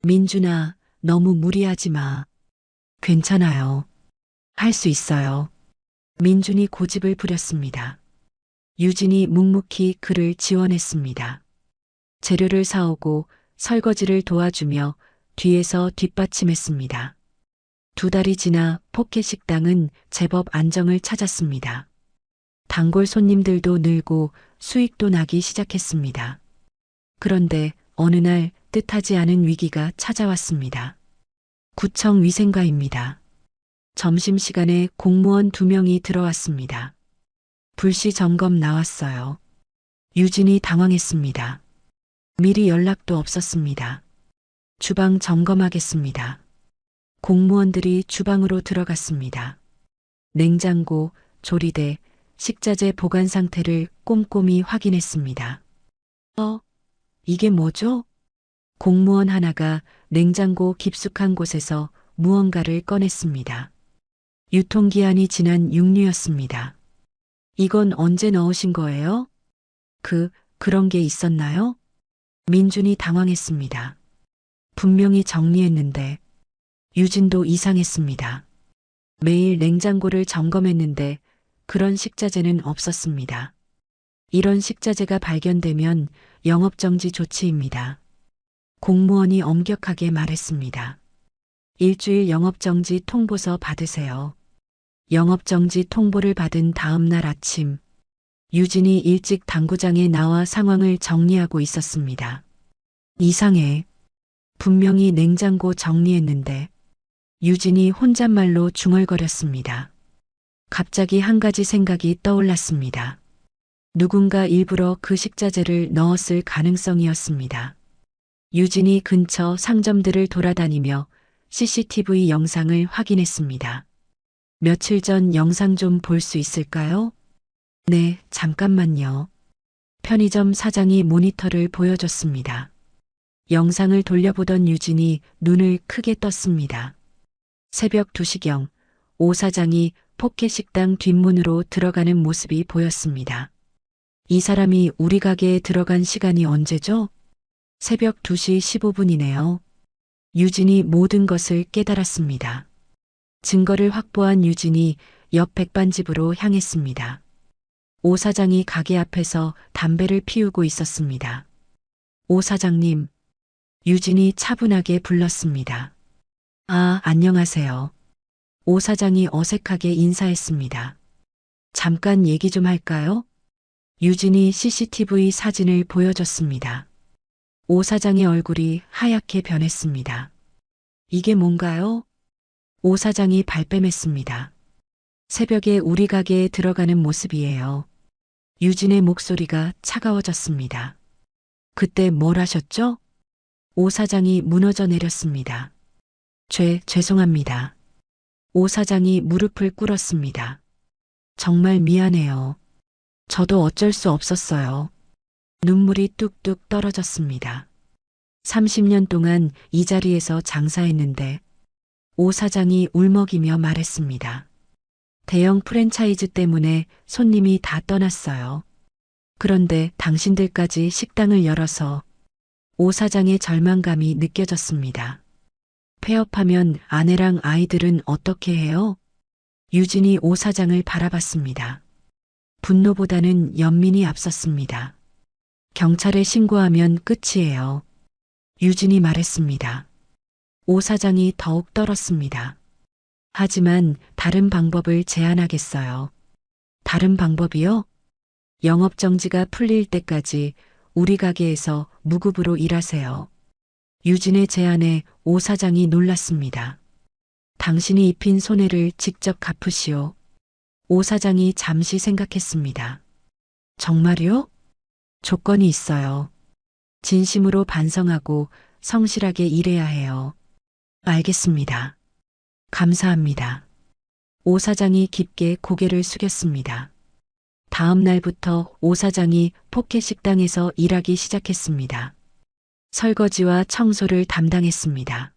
민준아, 너무 무리하지 마. 괜찮아요. 할 수 있어요. 민준이 고집을 부렸습니다. 유진이 묵묵히 그를 지원했습니다. 재료를 사오고 설거지를 도와주며 뒤에서 뒷받침했습니다. 2달이 지나 포켓 식당은 제법 안정을 찾았습니다. 단골 손님들도 늘고 수익도 나기 시작했습니다. 그런데 어느 날 뜻하지 않은 위기가 찾아왔습니다. 구청 위생과입니다. 점심시간에 공무원 2명이 들어왔습니다. 불시 점검 나왔어요. 유진이 당황했습니다. 미리 연락도 없었습니다. 주방 점검하겠습니다. 공무원들이 주방으로 들어갔습니다. 냉장고, 조리대, 식자재 보관 상태를 꼼꼼히 확인했습니다. 이게 뭐죠? 공무원 하나가 냉장고 깊숙한 곳에서 무언가를 꺼냈습니다. 유통기한이 지난 육류였습니다. 이건 언제 넣으신 거예요? 그런 게 있었나요? 민준이 당황했습니다. 분명히 정리했는데. 유진도 이상했습니다. 매일 냉장고를 점검했는데 그런 식자재는 없었습니다. 이런 식자재가 발견되면 영업정지 조치입니다. 공무원이 엄격하게 말했습니다. 일주일 영업정지 통보서 받으세요. 영업정지 통보를 받은 다음 날 아침, 유진이 일찍 당구장에 나와 상황을 정리하고 있었습니다. 이상해. 분명히 냉장고 정리했는데. 유진이 혼잣말로 중얼거렸습니다. 갑자기 한 가지 생각이 떠올랐습니다. 누군가 일부러 그 식자재를 넣었을 가능성이었습니다. 유진이 근처 상점들을 돌아다니며 CCTV 영상을 확인했습니다. 며칠 전 영상 좀 볼 수 있을까요? 네, 잠깐만요. 편의점 사장이 모니터를 보여줬습니다. 영상을 돌려보던 유진이 눈을 크게 떴습니다. 새벽 2시경 오 사장이 포켓 식당 뒷문으로 들어가는 모습이 보였습니다. 이 사람이 우리 가게에 들어간 시간이 언제죠? 새벽 2시 15분이네요. 유진이 모든 것을 깨달았습니다. 증거를 확보한 유진이 옆 백반집으로 향했습니다. 오 사장이 가게 앞에서 담배를 피우고 있었습니다. 오 사장님, 유진이 차분하게 불렀습니다. 아, 안녕하세요. 오 사장이 어색하게 인사했습니다. 잠깐 얘기 좀 할까요? 유진이 CCTV 사진을 보여줬습니다. 오 사장의 얼굴이 하얗게 변했습니다. 이게 뭔가요? 오 사장이 발뺌했습니다. 새벽에 우리 가게에 들어가는 모습이에요. 유진의 목소리가 차가워졌습니다. 그때 뭘 하셨죠? 오 사장이 무너져 내렸습니다. 죄송합니다. 오 사장이 무릎을 꿇었습니다. 정말 미안해요. 저도 어쩔 수 없었어요. 눈물이 뚝뚝 떨어졌습니다. 30년 동안 이 자리에서 장사했는데 오 사장이 울먹이며 말했습니다. 대형 프랜차이즈 때문에 손님이 다 떠났어요. 그런데 당신들까지 식당을 열어서 오 사장의 절망감이 느껴졌습니다. 폐업하면 아내랑 아이들은 어떻게 해요? 유진이 오 사장을 바라봤습니다. 분노보다는 연민이 앞섰습니다. 경찰에 신고하면 끝이에요. 유진이 말했습니다. 오 사장이 더욱 떨었습니다. 하지만 다른 방법을 제안하겠어요. 다른 방법이요? 영업정지가 풀릴 때까지 우리 가게에서 무급으로 일하세요. 유진의 제안에 오 사장이 놀랐습니다. 당신이 입힌 손해를 직접 갚으시오. 오 사장이 잠시 생각했습니다. 정말요? 조건이 있어요. 진심으로 반성하고 성실하게 일해야 해요. 알겠습니다. 감사합니다. 오 사장이 깊게 고개를 숙였습니다. 다음 날부터 오 사장이 포켓 식당에서 일하기 시작했습니다. 설거지와 청소를 담당했습니다.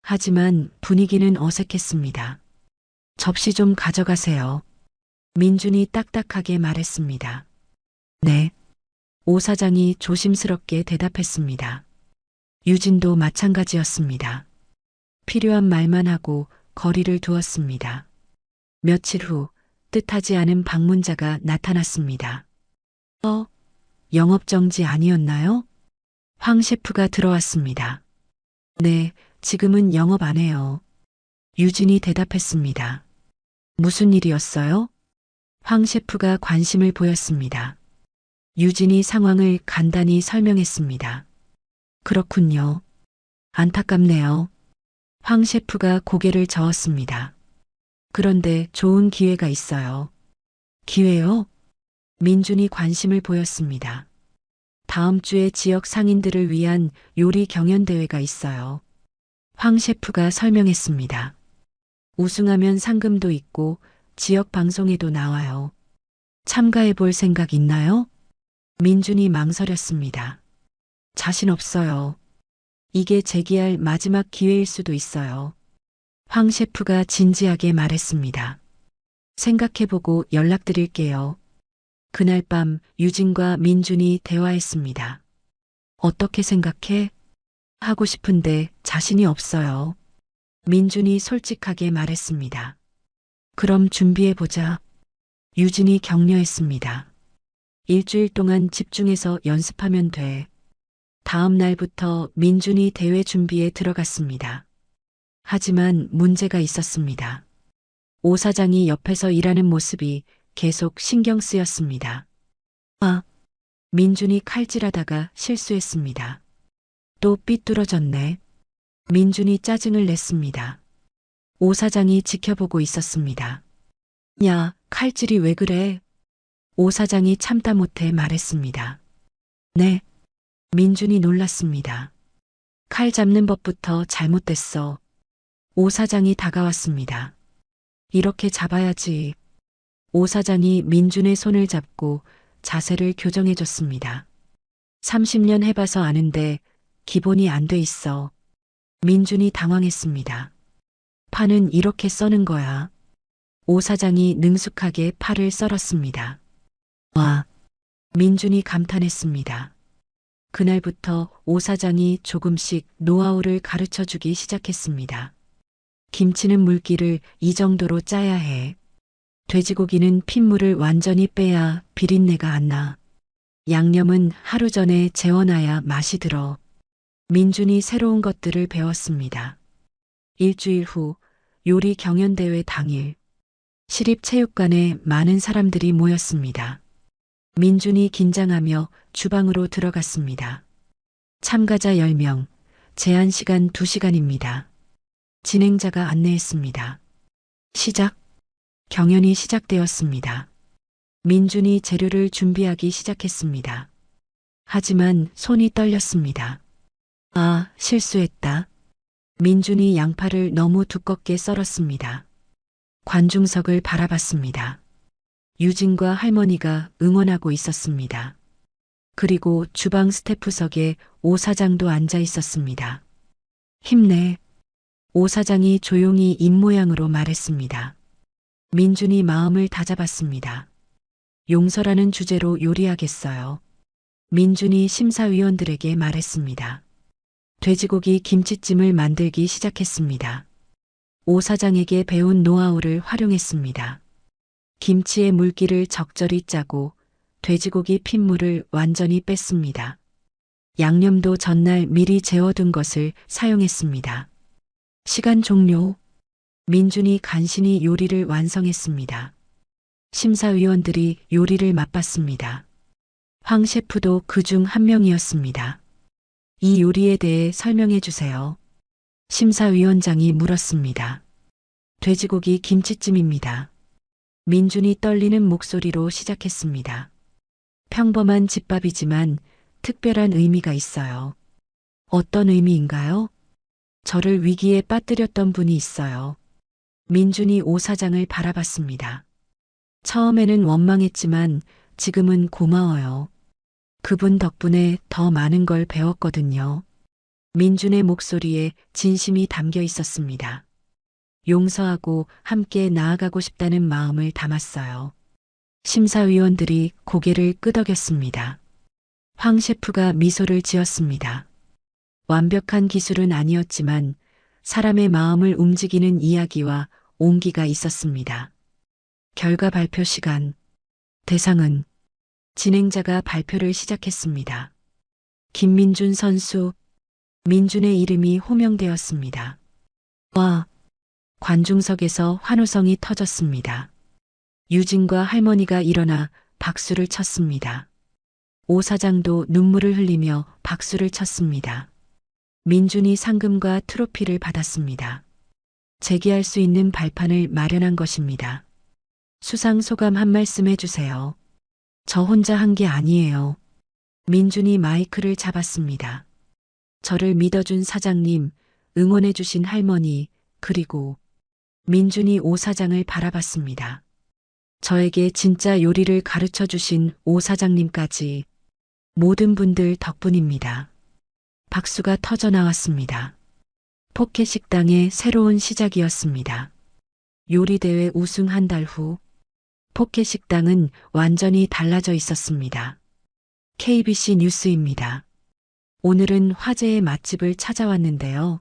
하지만 분위기는 어색했습니다. 접시 좀 가져가세요. 민준이 딱딱하게 말했습니다. 네. 오 사장이 조심스럽게 대답했습니다. 유진도 마찬가지였습니다. 필요한 말만 하고 거리를 두었습니다. 며칠 후 뜻하지 않은 방문자가 나타났습니다. 영업정지 아니었나요? 황 셰프가 들어왔습니다. 네, 지금은 영업 안 해요. 유진이 대답했습니다. 무슨 일이었어요? 황 셰프가 관심을 보였습니다. 유진이 상황을 간단히 설명했습니다. 그렇군요. 안타깝네요. 황 셰프가 고개를 저었습니다. 그런데 좋은 기회가 있어요. 기회요? 민준이 관심을 보였습니다. 다음 주에 지역 상인들을 위한 요리 경연대회가 있어요. 황 셰프가 설명했습니다. 우승하면 상금도 있고 지역 방송에도 나와요. 참가해 볼 생각 있나요? 민준이 망설였습니다. 자신 없어요. 이게 재기할 마지막 기회일 수도 있어요. 황 셰프가 진지하게 말했습니다. 생각해보고 연락드릴게요. 그날 밤 유진과 민준이 대화했습니다. 어떻게 생각해? 하고 싶은데 자신이 없어요. 민준이 솔직하게 말했습니다. 그럼 준비해보자. 유진이 격려했습니다. 일주일 동안 집중해서 연습하면 돼. 다음 날부터 민준이 대회 준비에 들어갔습니다. 하지만 문제가 있었습니다. 오 사장이 옆에서 일하는 모습이 계속 신경 쓰였습니다. 민준이 칼질하다가 실수했습니다. 또 삐뚤어졌네. 민준이 짜증을 냈습니다. 오 사장이 지켜보고 있었습니다. 야, 칼질이 왜 그래? 오 사장이 참다 못해 말했습니다. 네. 민준이 놀랐습니다. 칼 잡는 법부터 잘못됐어. 오 사장이 다가왔습니다. 이렇게 잡아야지. 오 사장이 민준의 손을 잡고 자세를 교정해줬습니다. 30년 해봐서 아는데 기본이 안 돼 있어. 민준이 당황했습니다. 파는 이렇게 써는 거야. 오 사장이 능숙하게 파를 썰었습니다. 와, 민준이 감탄했습니다. 그날부터 오 사장이 조금씩 노하우를 가르쳐 주기 시작했습니다. 김치는 물기를 이 정도로 짜야 해. 돼지고기는 핏물을 완전히 빼야 비린내가 안 나. 양념은 하루 전에 재워놔야 맛이 들어. 민준이 새로운 것들을 배웠습니다. 일주일 후 요리 경연대회 당일 시립체육관에 많은 사람들이 모였습니다. 민준이 긴장하며 주방으로 들어갔습니다. 참가자 10명, 제한 시간 2시간입니다. 진행자가 안내했습니다. 시작. 경연이 시작되었습니다. 민준이 재료를 준비하기 시작했습니다. 하지만 손이 떨렸습니다. 실수했다. 민준이 양파를 너무 두껍게 썰었습니다. 관중석을 바라봤습니다. 유진과 할머니가 응원하고 있었습니다. 그리고 주방 스태프석에 오 사장도 앉아 있었습니다. 힘내. 오 사장이 조용히 입모양으로 말했습니다. 민준이 마음을 다잡았습니다. 용서라는 주제로 요리하겠어요. 민준이 심사위원들에게 말했습니다. 돼지고기 김치찜을 만들기 시작했습니다. 오 사장에게 배운 노하우를 활용했습니다. 김치의 물기를 적절히 짜고 돼지고기 핏물을 완전히 뺐습니다. 양념도 전날 미리 재워둔 것을 사용했습니다. 시간 종료. 민준이 간신히 요리를 완성했습니다. 심사위원들이 요리를 맛봤습니다. 황 셰프도 그중 한 명이었습니다. 이 요리에 대해 설명해 주세요. 심사위원장이 물었습니다. 돼지고기 김치찜입니다. 민준이 떨리는 목소리로 시작했습니다. 평범한 집밥이지만 특별한 의미가 있어요. 어떤 의미인가요? 저를 위기에 빠뜨렸던 분이 있어요. 민준이 오 사장을 바라봤습니다. 처음에는 원망했지만 지금은 고마워요. 그분 덕분에 더 많은 걸 배웠거든요. 민준의 목소리에 진심이 담겨 있었습니다. 용서하고 함께 나아가고 싶다는 마음을 담았어요. 심사위원들이 고개를 끄덕였습니다. 황 셰프가 미소를 지었습니다. 완벽한 기술은 아니었지만 사람의 마음을 움직이는 이야기와 온기가 있었습니다. 결과 발표 시간. 대상은 진행자가 발표를 시작했습니다. 김민준 선수. 민준의 이름이 호명되었습니다. 와! 관중석에서 환호성이 터졌습니다. 유진과 할머니가 일어나 박수를 쳤습니다. 오 사장도 눈물을 흘리며 박수를 쳤습니다. 민준이 상금과 트로피를 받았습니다. 재기할 수 있는 발판을 마련한 것입니다. 수상 소감 한 말씀 해주세요. 저 혼자 한 게 아니에요. 민준이 마이크를 잡았습니다. 저를 믿어준 사장님, 응원해주신 할머니, 그리고 민준이 오 사장을 바라봤습니다. 저에게 진짜 요리를 가르쳐 주신 오 사장님까지 모든 분들 덕분입니다. 박수가 터져 나왔습니다. 포켓 식당의 새로운 시작이었습니다. 요리대회 우승 한 달 후 포켓 식당은 완전히 달라져 있었습니다. KBC 뉴스입니다. 오늘은 화제의 맛집을 찾아왔는데요.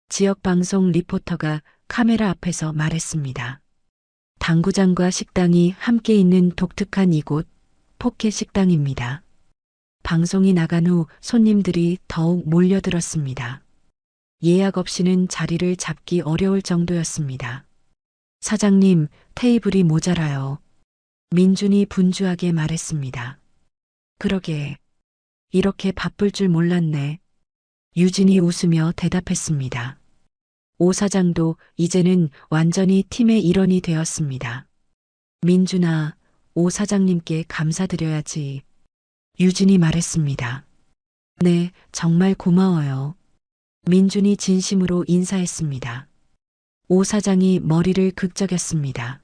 지역방송 리포터가 카메라 앞에서 말했습니다. 당구장과 식당이 함께 있는 독특한 이곳, 포켓 식당입니다. 방송이 나간 후 손님들이 더욱 몰려들었습니다. 예약 없이는 자리를 잡기 어려울 정도였습니다. 사장님, 테이블이 모자라요. 민준이 분주하게 말했습니다. 그러게, 이렇게 바쁠 줄 몰랐네. 유진이 웃으며 대답했습니다. 오 사장도 이제는 완전히 팀의 일원이 되었습니다. 민준아, 오 사장님께 감사드려야지. 유진이 말했습니다. 네, 정말 고마워요. 민준이 진심으로 인사했습니다. 오 사장이 머리를 극적였습니다.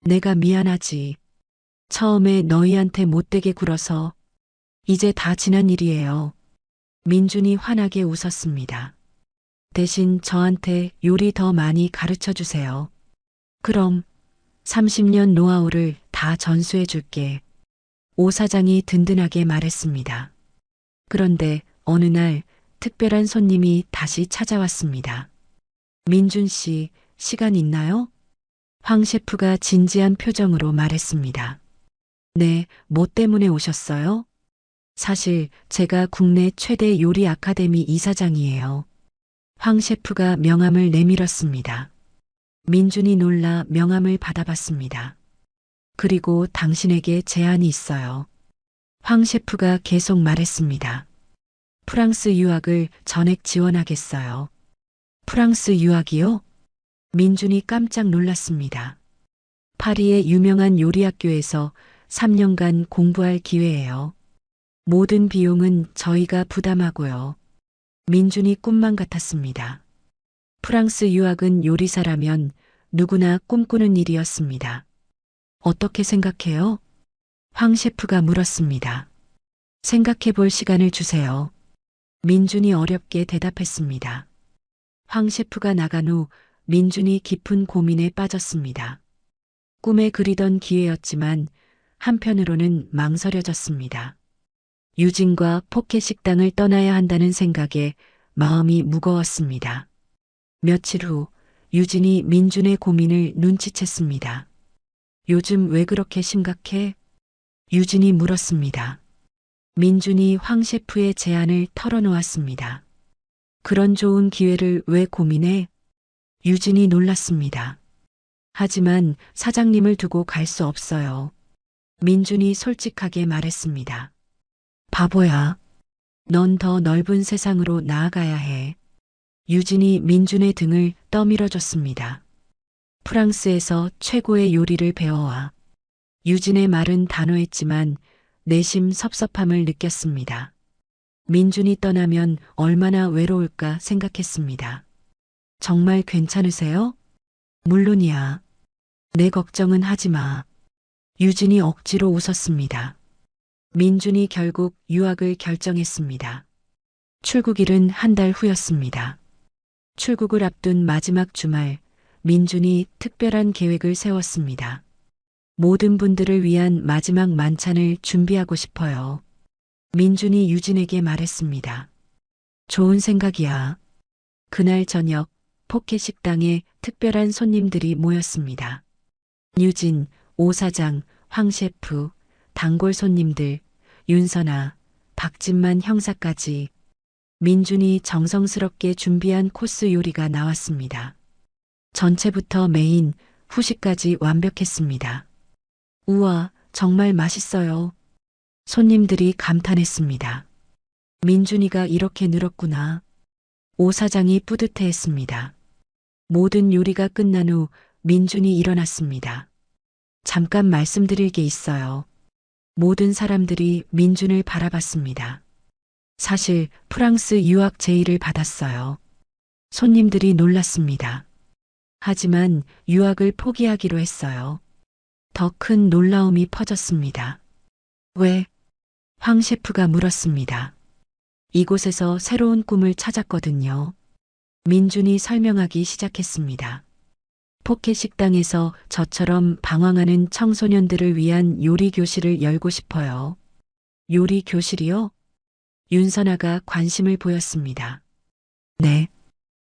내가 미안하지. 처음에 너희한테 못되게 굴어서 이제 다 지난 일이에요. 민준이 환하게 웃었습니다. 대신 저한테 요리 더 많이 가르쳐 주세요. 그럼 30년 노하우를 다 전수해 줄게. 오 사장이 든든하게 말했습니다. 그런데 어느 날 특별한 손님이 다시 찾아왔습니다. 민준 씨, 시간 있나요? 황 셰프가 진지한 표정으로 말했습니다. 네, 뭐 때문에 오셨어요? 사실 제가 국내 최대 요리 아카데미 이사장이에요. 황 셰프가 명함을 내밀었습니다. 민준이 놀라 명함을 받아봤습니다. 그리고 당신에게 제안이 있어요. 황 셰프가 계속 말했습니다. 프랑스 유학을 전액 지원하겠어요. 프랑스 유학이요? 민준이 깜짝 놀랐습니다. 파리의 유명한 요리학교에서 3년간 공부할 기회예요. 모든 비용은 저희가 부담하고요. 민준이 꿈만 같았습니다. 프랑스 유학은 요리사라면 누구나 꿈꾸는 일이었습니다. 어떻게 생각해요? 황 셰프가 물었습니다. 생각해 볼 시간을 주세요. 민준이 어렵게 대답했습니다. 황 셰프가 나간 후 민준이 깊은 고민에 빠졌습니다. 꿈에 그리던 기회였지만 한편으로는 망설여졌습니다. 유진과 포켓 식당을 떠나야 한다는 생각에 마음이 무거웠습니다. 며칠 후 유진이 민준의 고민을 눈치챘습니다. 요즘 왜 그렇게 심각해? 유진이 물었습니다. 민준이 황 셰프의 제안을 털어놓았습니다. 그런 좋은 기회를 왜 고민해? 유진이 놀랐습니다. 하지만 사장님을 두고 갈 수 없어요. 민준이 솔직하게 말했습니다. 바보야. 넌 더 넓은 세상으로 나아가야 해. 유진이 민준의 등을 떠밀어줬습니다. 프랑스에서 최고의 요리를 배워와. 유진의 말은 단호했지만 내심 섭섭함을 느꼈습니다. 민준이 떠나면 얼마나 외로울까 생각했습니다. 정말 괜찮으세요? 물론이야. 내 걱정은 하지 마. 유진이 억지로 웃었습니다. 민준이 결국 유학을 결정했습니다. 출국일은 한 달 후였습니다. 출국을 앞둔 마지막 주말, 민준이 특별한 계획을 세웠습니다. 모든 분들을 위한 마지막 만찬을 준비하고 싶어요. 민준이 유진에게 말했습니다. 좋은 생각이야. 그날 저녁 포켓 식당에 특별한 손님들이 모였습니다. 유진, 오 사장, 황 셰프, 단골 손님들, 윤선아, 박진만 형사까지 민준이 정성스럽게 준비한 코스 요리가 나왔습니다. 전체부터 메인, 후식까지 완벽했습니다. 우와, 정말 맛있어요. 손님들이 감탄했습니다. 민준이가 이렇게 늘었구나. 오 사장이 뿌듯해했습니다. 모든 요리가 끝난 후 민준이 일어났습니다. 잠깐 말씀드릴 게 있어요. 모든 사람들이 민준을 바라봤습니다. 사실 프랑스 유학 제의를 받았어요. 손님들이 놀랐습니다. 하지만 유학을 포기하기로 했어요. 더 큰 놀라움이 퍼졌습니다. 왜? 황 셰프가 물었습니다. 이곳에서 새로운 꿈을 찾았거든요. 민준이 설명하기 시작했습니다. 포켓 식당에서 저처럼 방황하는 청소년들을 위한 요리 교실을 열고 싶어요. 요리 교실이요? 윤선아가 관심을 보였습니다. 네.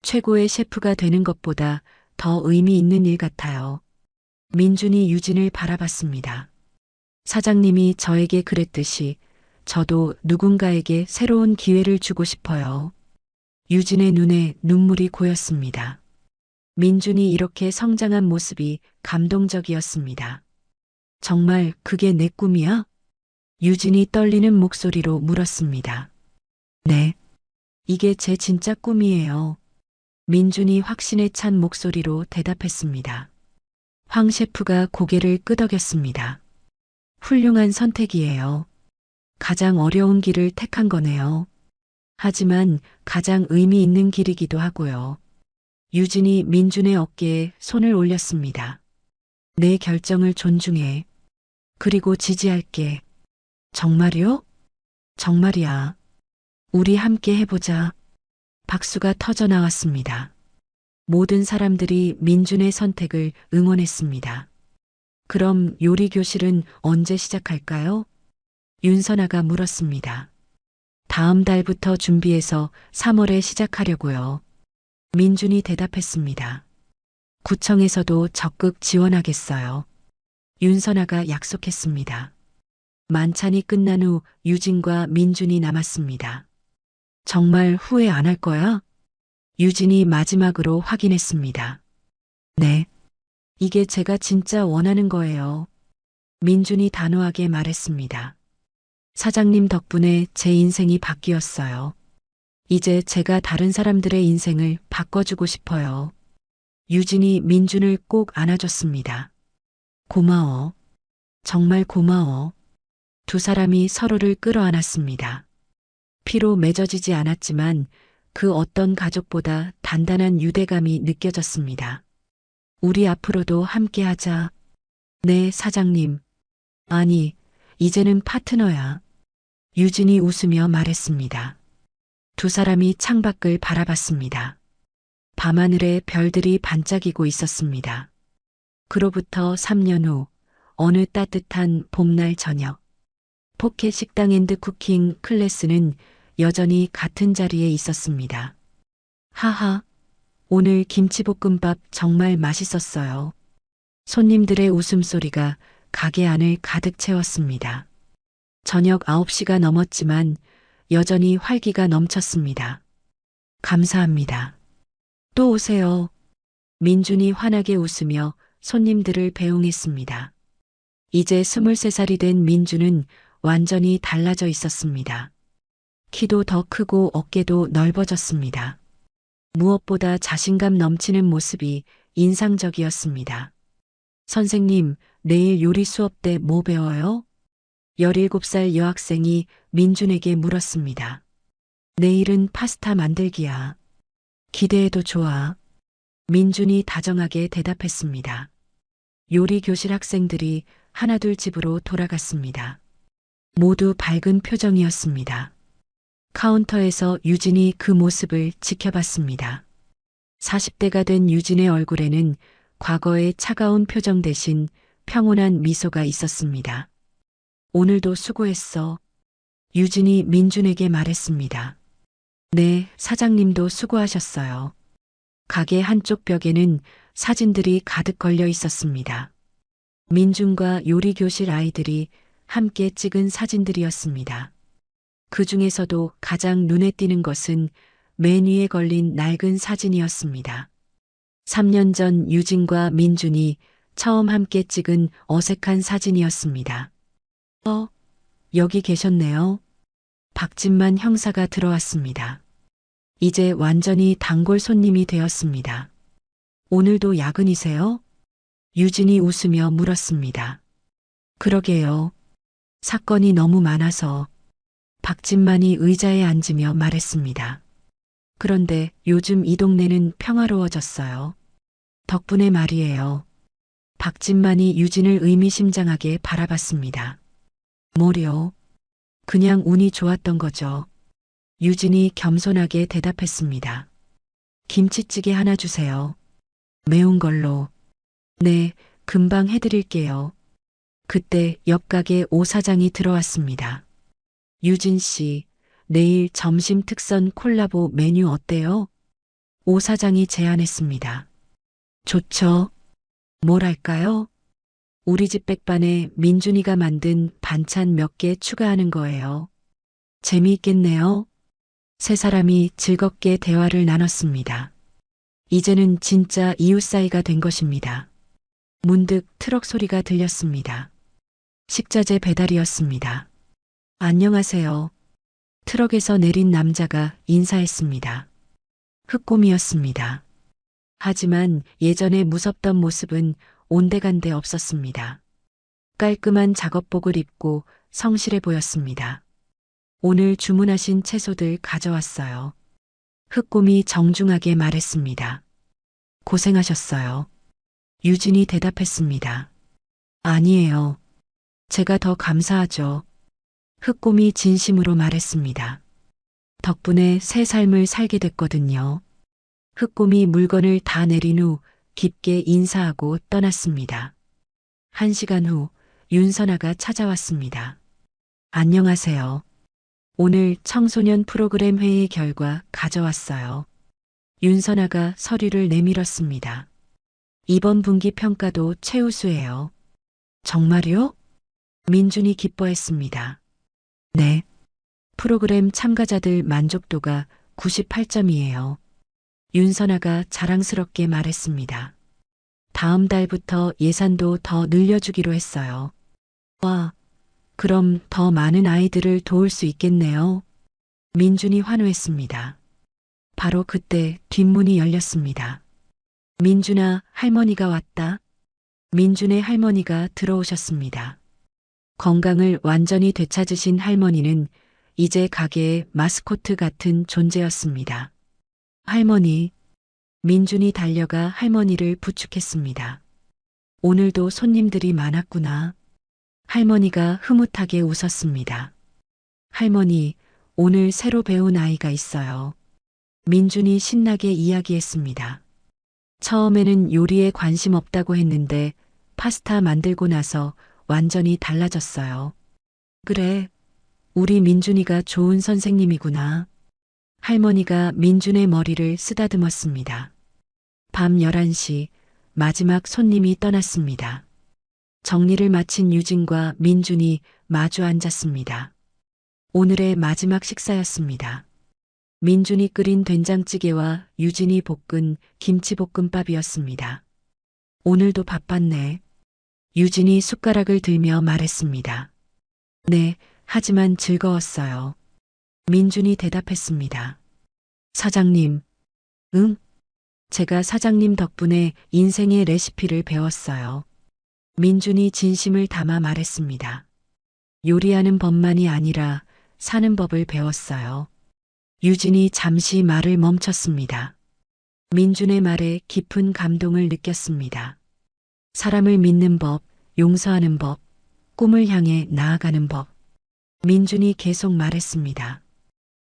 최고의 셰프가 되는 것보다 더 의미 있는 일 같아요. 민준이 유진을 바라봤습니다. 사장님이 저에게 그랬듯이 저도 누군가에게 새로운 기회를 주고 싶어요. 유진의 눈에 눈물이 고였습니다. 민준이 이렇게 성장한 모습이 감동적이었습니다. 정말 그게 내 꿈이야? 유진이 떨리는 목소리로 물었습니다. 네. 이게 제 진짜 꿈이에요. 민준이 확신에 찬 목소리로 대답했습니다. 황 셰프가 고개를 끄덕였습니다. 훌륭한 선택이에요. 가장 어려운 길을 택한 거네요. 하지만 가장 의미 있는 길이기도 하고요. 유진이 민준의 어깨에 손을 올렸습니다. 내 결정을 존중해. 그리고 지지할게. 정말이요? 정말이야. 우리 함께 해보자. 박수가 터져 나왔습니다. 모든 사람들이 민준의 선택을 응원했습니다. 그럼 요리 교실은 언제 시작할까요? 윤선아가 물었습니다. 다음 달부터 준비해서 3월에 시작하려고요. 민준이 대답했습니다. 구청에서도 적극 지원하겠어요. 윤선아가 약속했습니다. 만찬이 끝난 후 유진과 민준이 남았습니다. 정말 후회 안 할 거야? 유진이 마지막으로 확인했습니다. 네. 이게 제가 진짜 원하는 거예요. 민준이 단호하게 말했습니다. 사장님 덕분에 제 인생이 바뀌었어요. 이제 제가 다른 사람들의 인생을 바꿔주고 싶어요. 유진이 민준을 꼭 안아줬습니다. 고마워. 정말 고마워. 두 사람이 서로를 끌어안았습니다. 피로 맺어지지 않았지만 그 어떤 가족보다 단단한 유대감이 느껴졌습니다. 우리 앞으로도 함께 하자. 네, 사장님. 아니, 이제는 파트너야. 유진이 웃으며 말했습니다. 두 사람이 창밖을 바라봤습니다. 밤하늘에 별들이 반짝이고 있었습니다. 그로부터 3년 후 어느 따뜻한 봄날 저녁, 포켓 식당 앤드 쿠킹 클래스는 여전히 같은 자리에 있었습니다. 하하, 오늘 김치볶음밥 정말 맛있었어요. 손님들의 웃음소리가 가게 안을 가득 채웠습니다. 저녁 9시가 넘었지만 여전히 활기가 넘쳤습니다. 감사합니다. 또 오세요. 민준이 환하게 웃으며 손님들을 배웅했습니다. 이제 23살이 된 민준은 완전히 달라져 있었습니다. 키도 더 크고 어깨도 넓어졌습니다. 무엇보다 자신감 넘치는 모습이 인상적이었습니다. 선생님, 내일 요리 수업 때 뭐 배워요? 17살 여학생이 민준에게 물었습니다. 내일은 파스타 만들기야. 기대해도 좋아. 민준이 다정하게 대답했습니다. 요리 교실 학생들이 하나둘 집으로 돌아갔습니다. 모두 밝은 표정이었습니다. 카운터에서 유진이 그 모습을 지켜봤습니다. 40대가 된 유진의 얼굴에는 과거의 차가운 표정 대신 평온한 미소가 있었습니다. 오늘도 수고했어. 유진이 민준에게 말했습니다. 네, 사장님도 수고하셨어요. 가게 한쪽 벽에는 사진들이 가득 걸려 있었습니다. 민준과 요리교실 아이들이 함께 찍은 사진들이었습니다. 그 중에서도 가장 눈에 띄는 것은 맨 위에 걸린 낡은 사진이었습니다. 3년 전 유진과 민준이 처음 함께 찍은 어색한 사진이었습니다. 여기 계셨네요. 박진만 형사가 들어왔습니다. 이제 완전히 단골 손님이 되었습니다. 오늘도 야근이세요? 유진이 웃으며 물었습니다. 그러게요. 사건이 너무 많아서. 박진만이 의자에 앉으며 말했습니다. 그런데 요즘 이 동네는 평화로워졌어요. 덕분에 말이에요. 박진만이 유진을 의미심장하게 바라봤습니다. 뭐려? 그냥 운이 좋았던 거죠. 유진이 겸손하게 대답했습니다. 김치찌개 하나 주세요. 매운 걸로. 네, 금방 해드릴게요. 그때 옆 가게 오 사장이 들어왔습니다. 유진 씨, 내일 점심 특선 콜라보 메뉴 어때요? 오 사장이 제안했습니다. 좋죠. 뭘 할까요? 우리 집 백반에 민준이가 만든 반찬 몇 개 추가하는 거예요. 재미있겠네요. 세 사람이 즐겁게 대화를 나눴습니다. 이제는 진짜 이웃 사이가 된 것입니다. 문득 트럭 소리가 들렸습니다. 식자재 배달이었습니다. 안녕하세요. 트럭에서 내린 남자가 인사했습니다. 흑곰이었습니다. 하지만 예전에 무섭던 모습은 온데간데 없었습니다. 깔끔한 작업복을 입고 성실해 보였습니다. 오늘 주문하신 채소들 가져왔어요. 흑곰이 정중하게 말했습니다. 고생하셨어요. 유진이 대답했습니다. 아니에요. 제가 더 감사하죠. 흑곰이 진심으로 말했습니다. 덕분에 새 삶을 살게 됐거든요. 흑곰이 물건을 다 내린 후 깊게 인사하고 떠났습니다. 1시간 후 윤선아가 찾아왔습니다. 안녕하세요. 오늘 청소년 프로그램 회의 결과 가져왔어요. 윤선아가 서류를 내밀었습니다. 이번 분기 평가도 최우수예요. 정말요? 민준이 기뻐했습니다. 네. 프로그램 참가자들 만족도가 98점이에요. 윤선아가 자랑스럽게 말했습니다. 다음 달부터 예산도 더 늘려주기로 했어요. 와, 그럼 더 많은 아이들을 도울 수 있겠네요. 민준이 환호했습니다. 바로 그때 뒷문이 열렸습니다. 민준아, 할머니가 왔다. 민준의 할머니가 들어오셨습니다. 건강을 완전히 되찾으신 할머니는 이제 가게의 마스코트 같은 존재였습니다. 할머니, 민준이 달려가 할머니를 부축했습니다. 오늘도 손님들이 많았구나. 할머니가 흐뭇하게 웃었습니다. 할머니, 오늘 새로 배운 아이가 있어요. 민준이 신나게 이야기했습니다. 처음에는 요리에 관심 없다고 했는데 파스타 만들고 나서 완전히 달라졌어요. 그래, 우리 민준이가 좋은 선생님이구나. 할머니가 민준의 머리를 쓰다듬었습니다. 밤 11시 마지막 손님이 떠났습니다. 정리를 마친 유진과 민준이 마주 앉았습니다. 오늘의 마지막 식사였습니다. 민준이 끓인 된장찌개와 유진이 볶은 김치볶음밥이었습니다. 오늘도 바빴네. 유진이 숟가락을 들며 말했습니다. 네, 하지만 즐거웠어요. 민준이 대답했습니다. 사장님, 응? 제가 사장님 덕분에 인생의 레시피를 배웠어요. 민준이 진심을 담아 말했습니다. 요리하는 법만이 아니라 사는 법을 배웠어요. 유진이 잠시 말을 멈췄습니다. 민준의 말에 깊은 감동을 느꼈습니다. 사람을 믿는 법, 용서하는 법, 꿈을 향해 나아가는 법. 민준이 계속 말했습니다.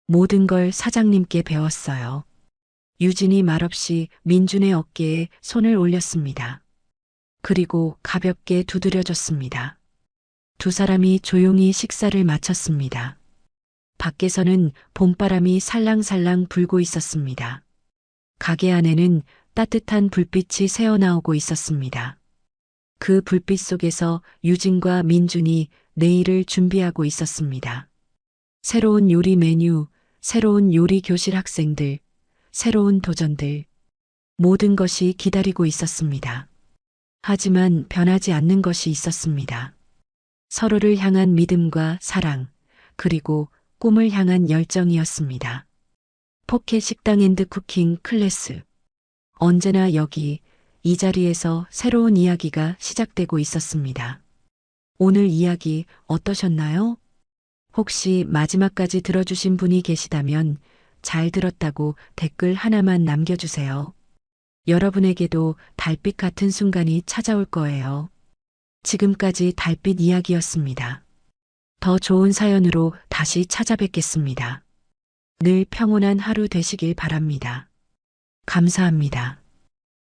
모든 걸 사장님께 배웠어요. 유진이 말없이 민준의 어깨에 손을 올렸습니다. 그리고 가볍게 두드려줬습니다. 두 사람이 조용히 식사를 마쳤습니다. 밖에서는 봄바람이 살랑살랑 불고 있었습니다. 가게 안에는 따뜻한 불빛이 새어나오고 있었습니다. 그 불빛 속에서 유진과 민준이 내일을 준비하고 있었습니다. 새로운 요리 메뉴, 새로운 요리 교실 학생들, 새로운 도전들. 모든 것이 기다리고 있었습니다. 하지만 변하지 않는 것이 있었습니다. 서로를 향한 믿음과 사랑, 그리고 꿈을 향한 열정이었습니다. 포켓 식당 앤드 쿠킹 클래스. 언제나 여기, 이 자리에서 새로운 이야기가 시작되고 있었습니다. 오늘 이야기 어떠셨나요? 혹시 마지막까지 들어주신 분이 계시다면 잘 들었다고 댓글 하나만 남겨주세요. 여러분에게도 달빛 같은 순간이 찾아올 거예요. 지금까지 달빛 이야기였습니다. 더 좋은 사연으로 다시 찾아뵙겠습니다. 늘 평온한 하루 되시길 바랍니다. 감사합니다.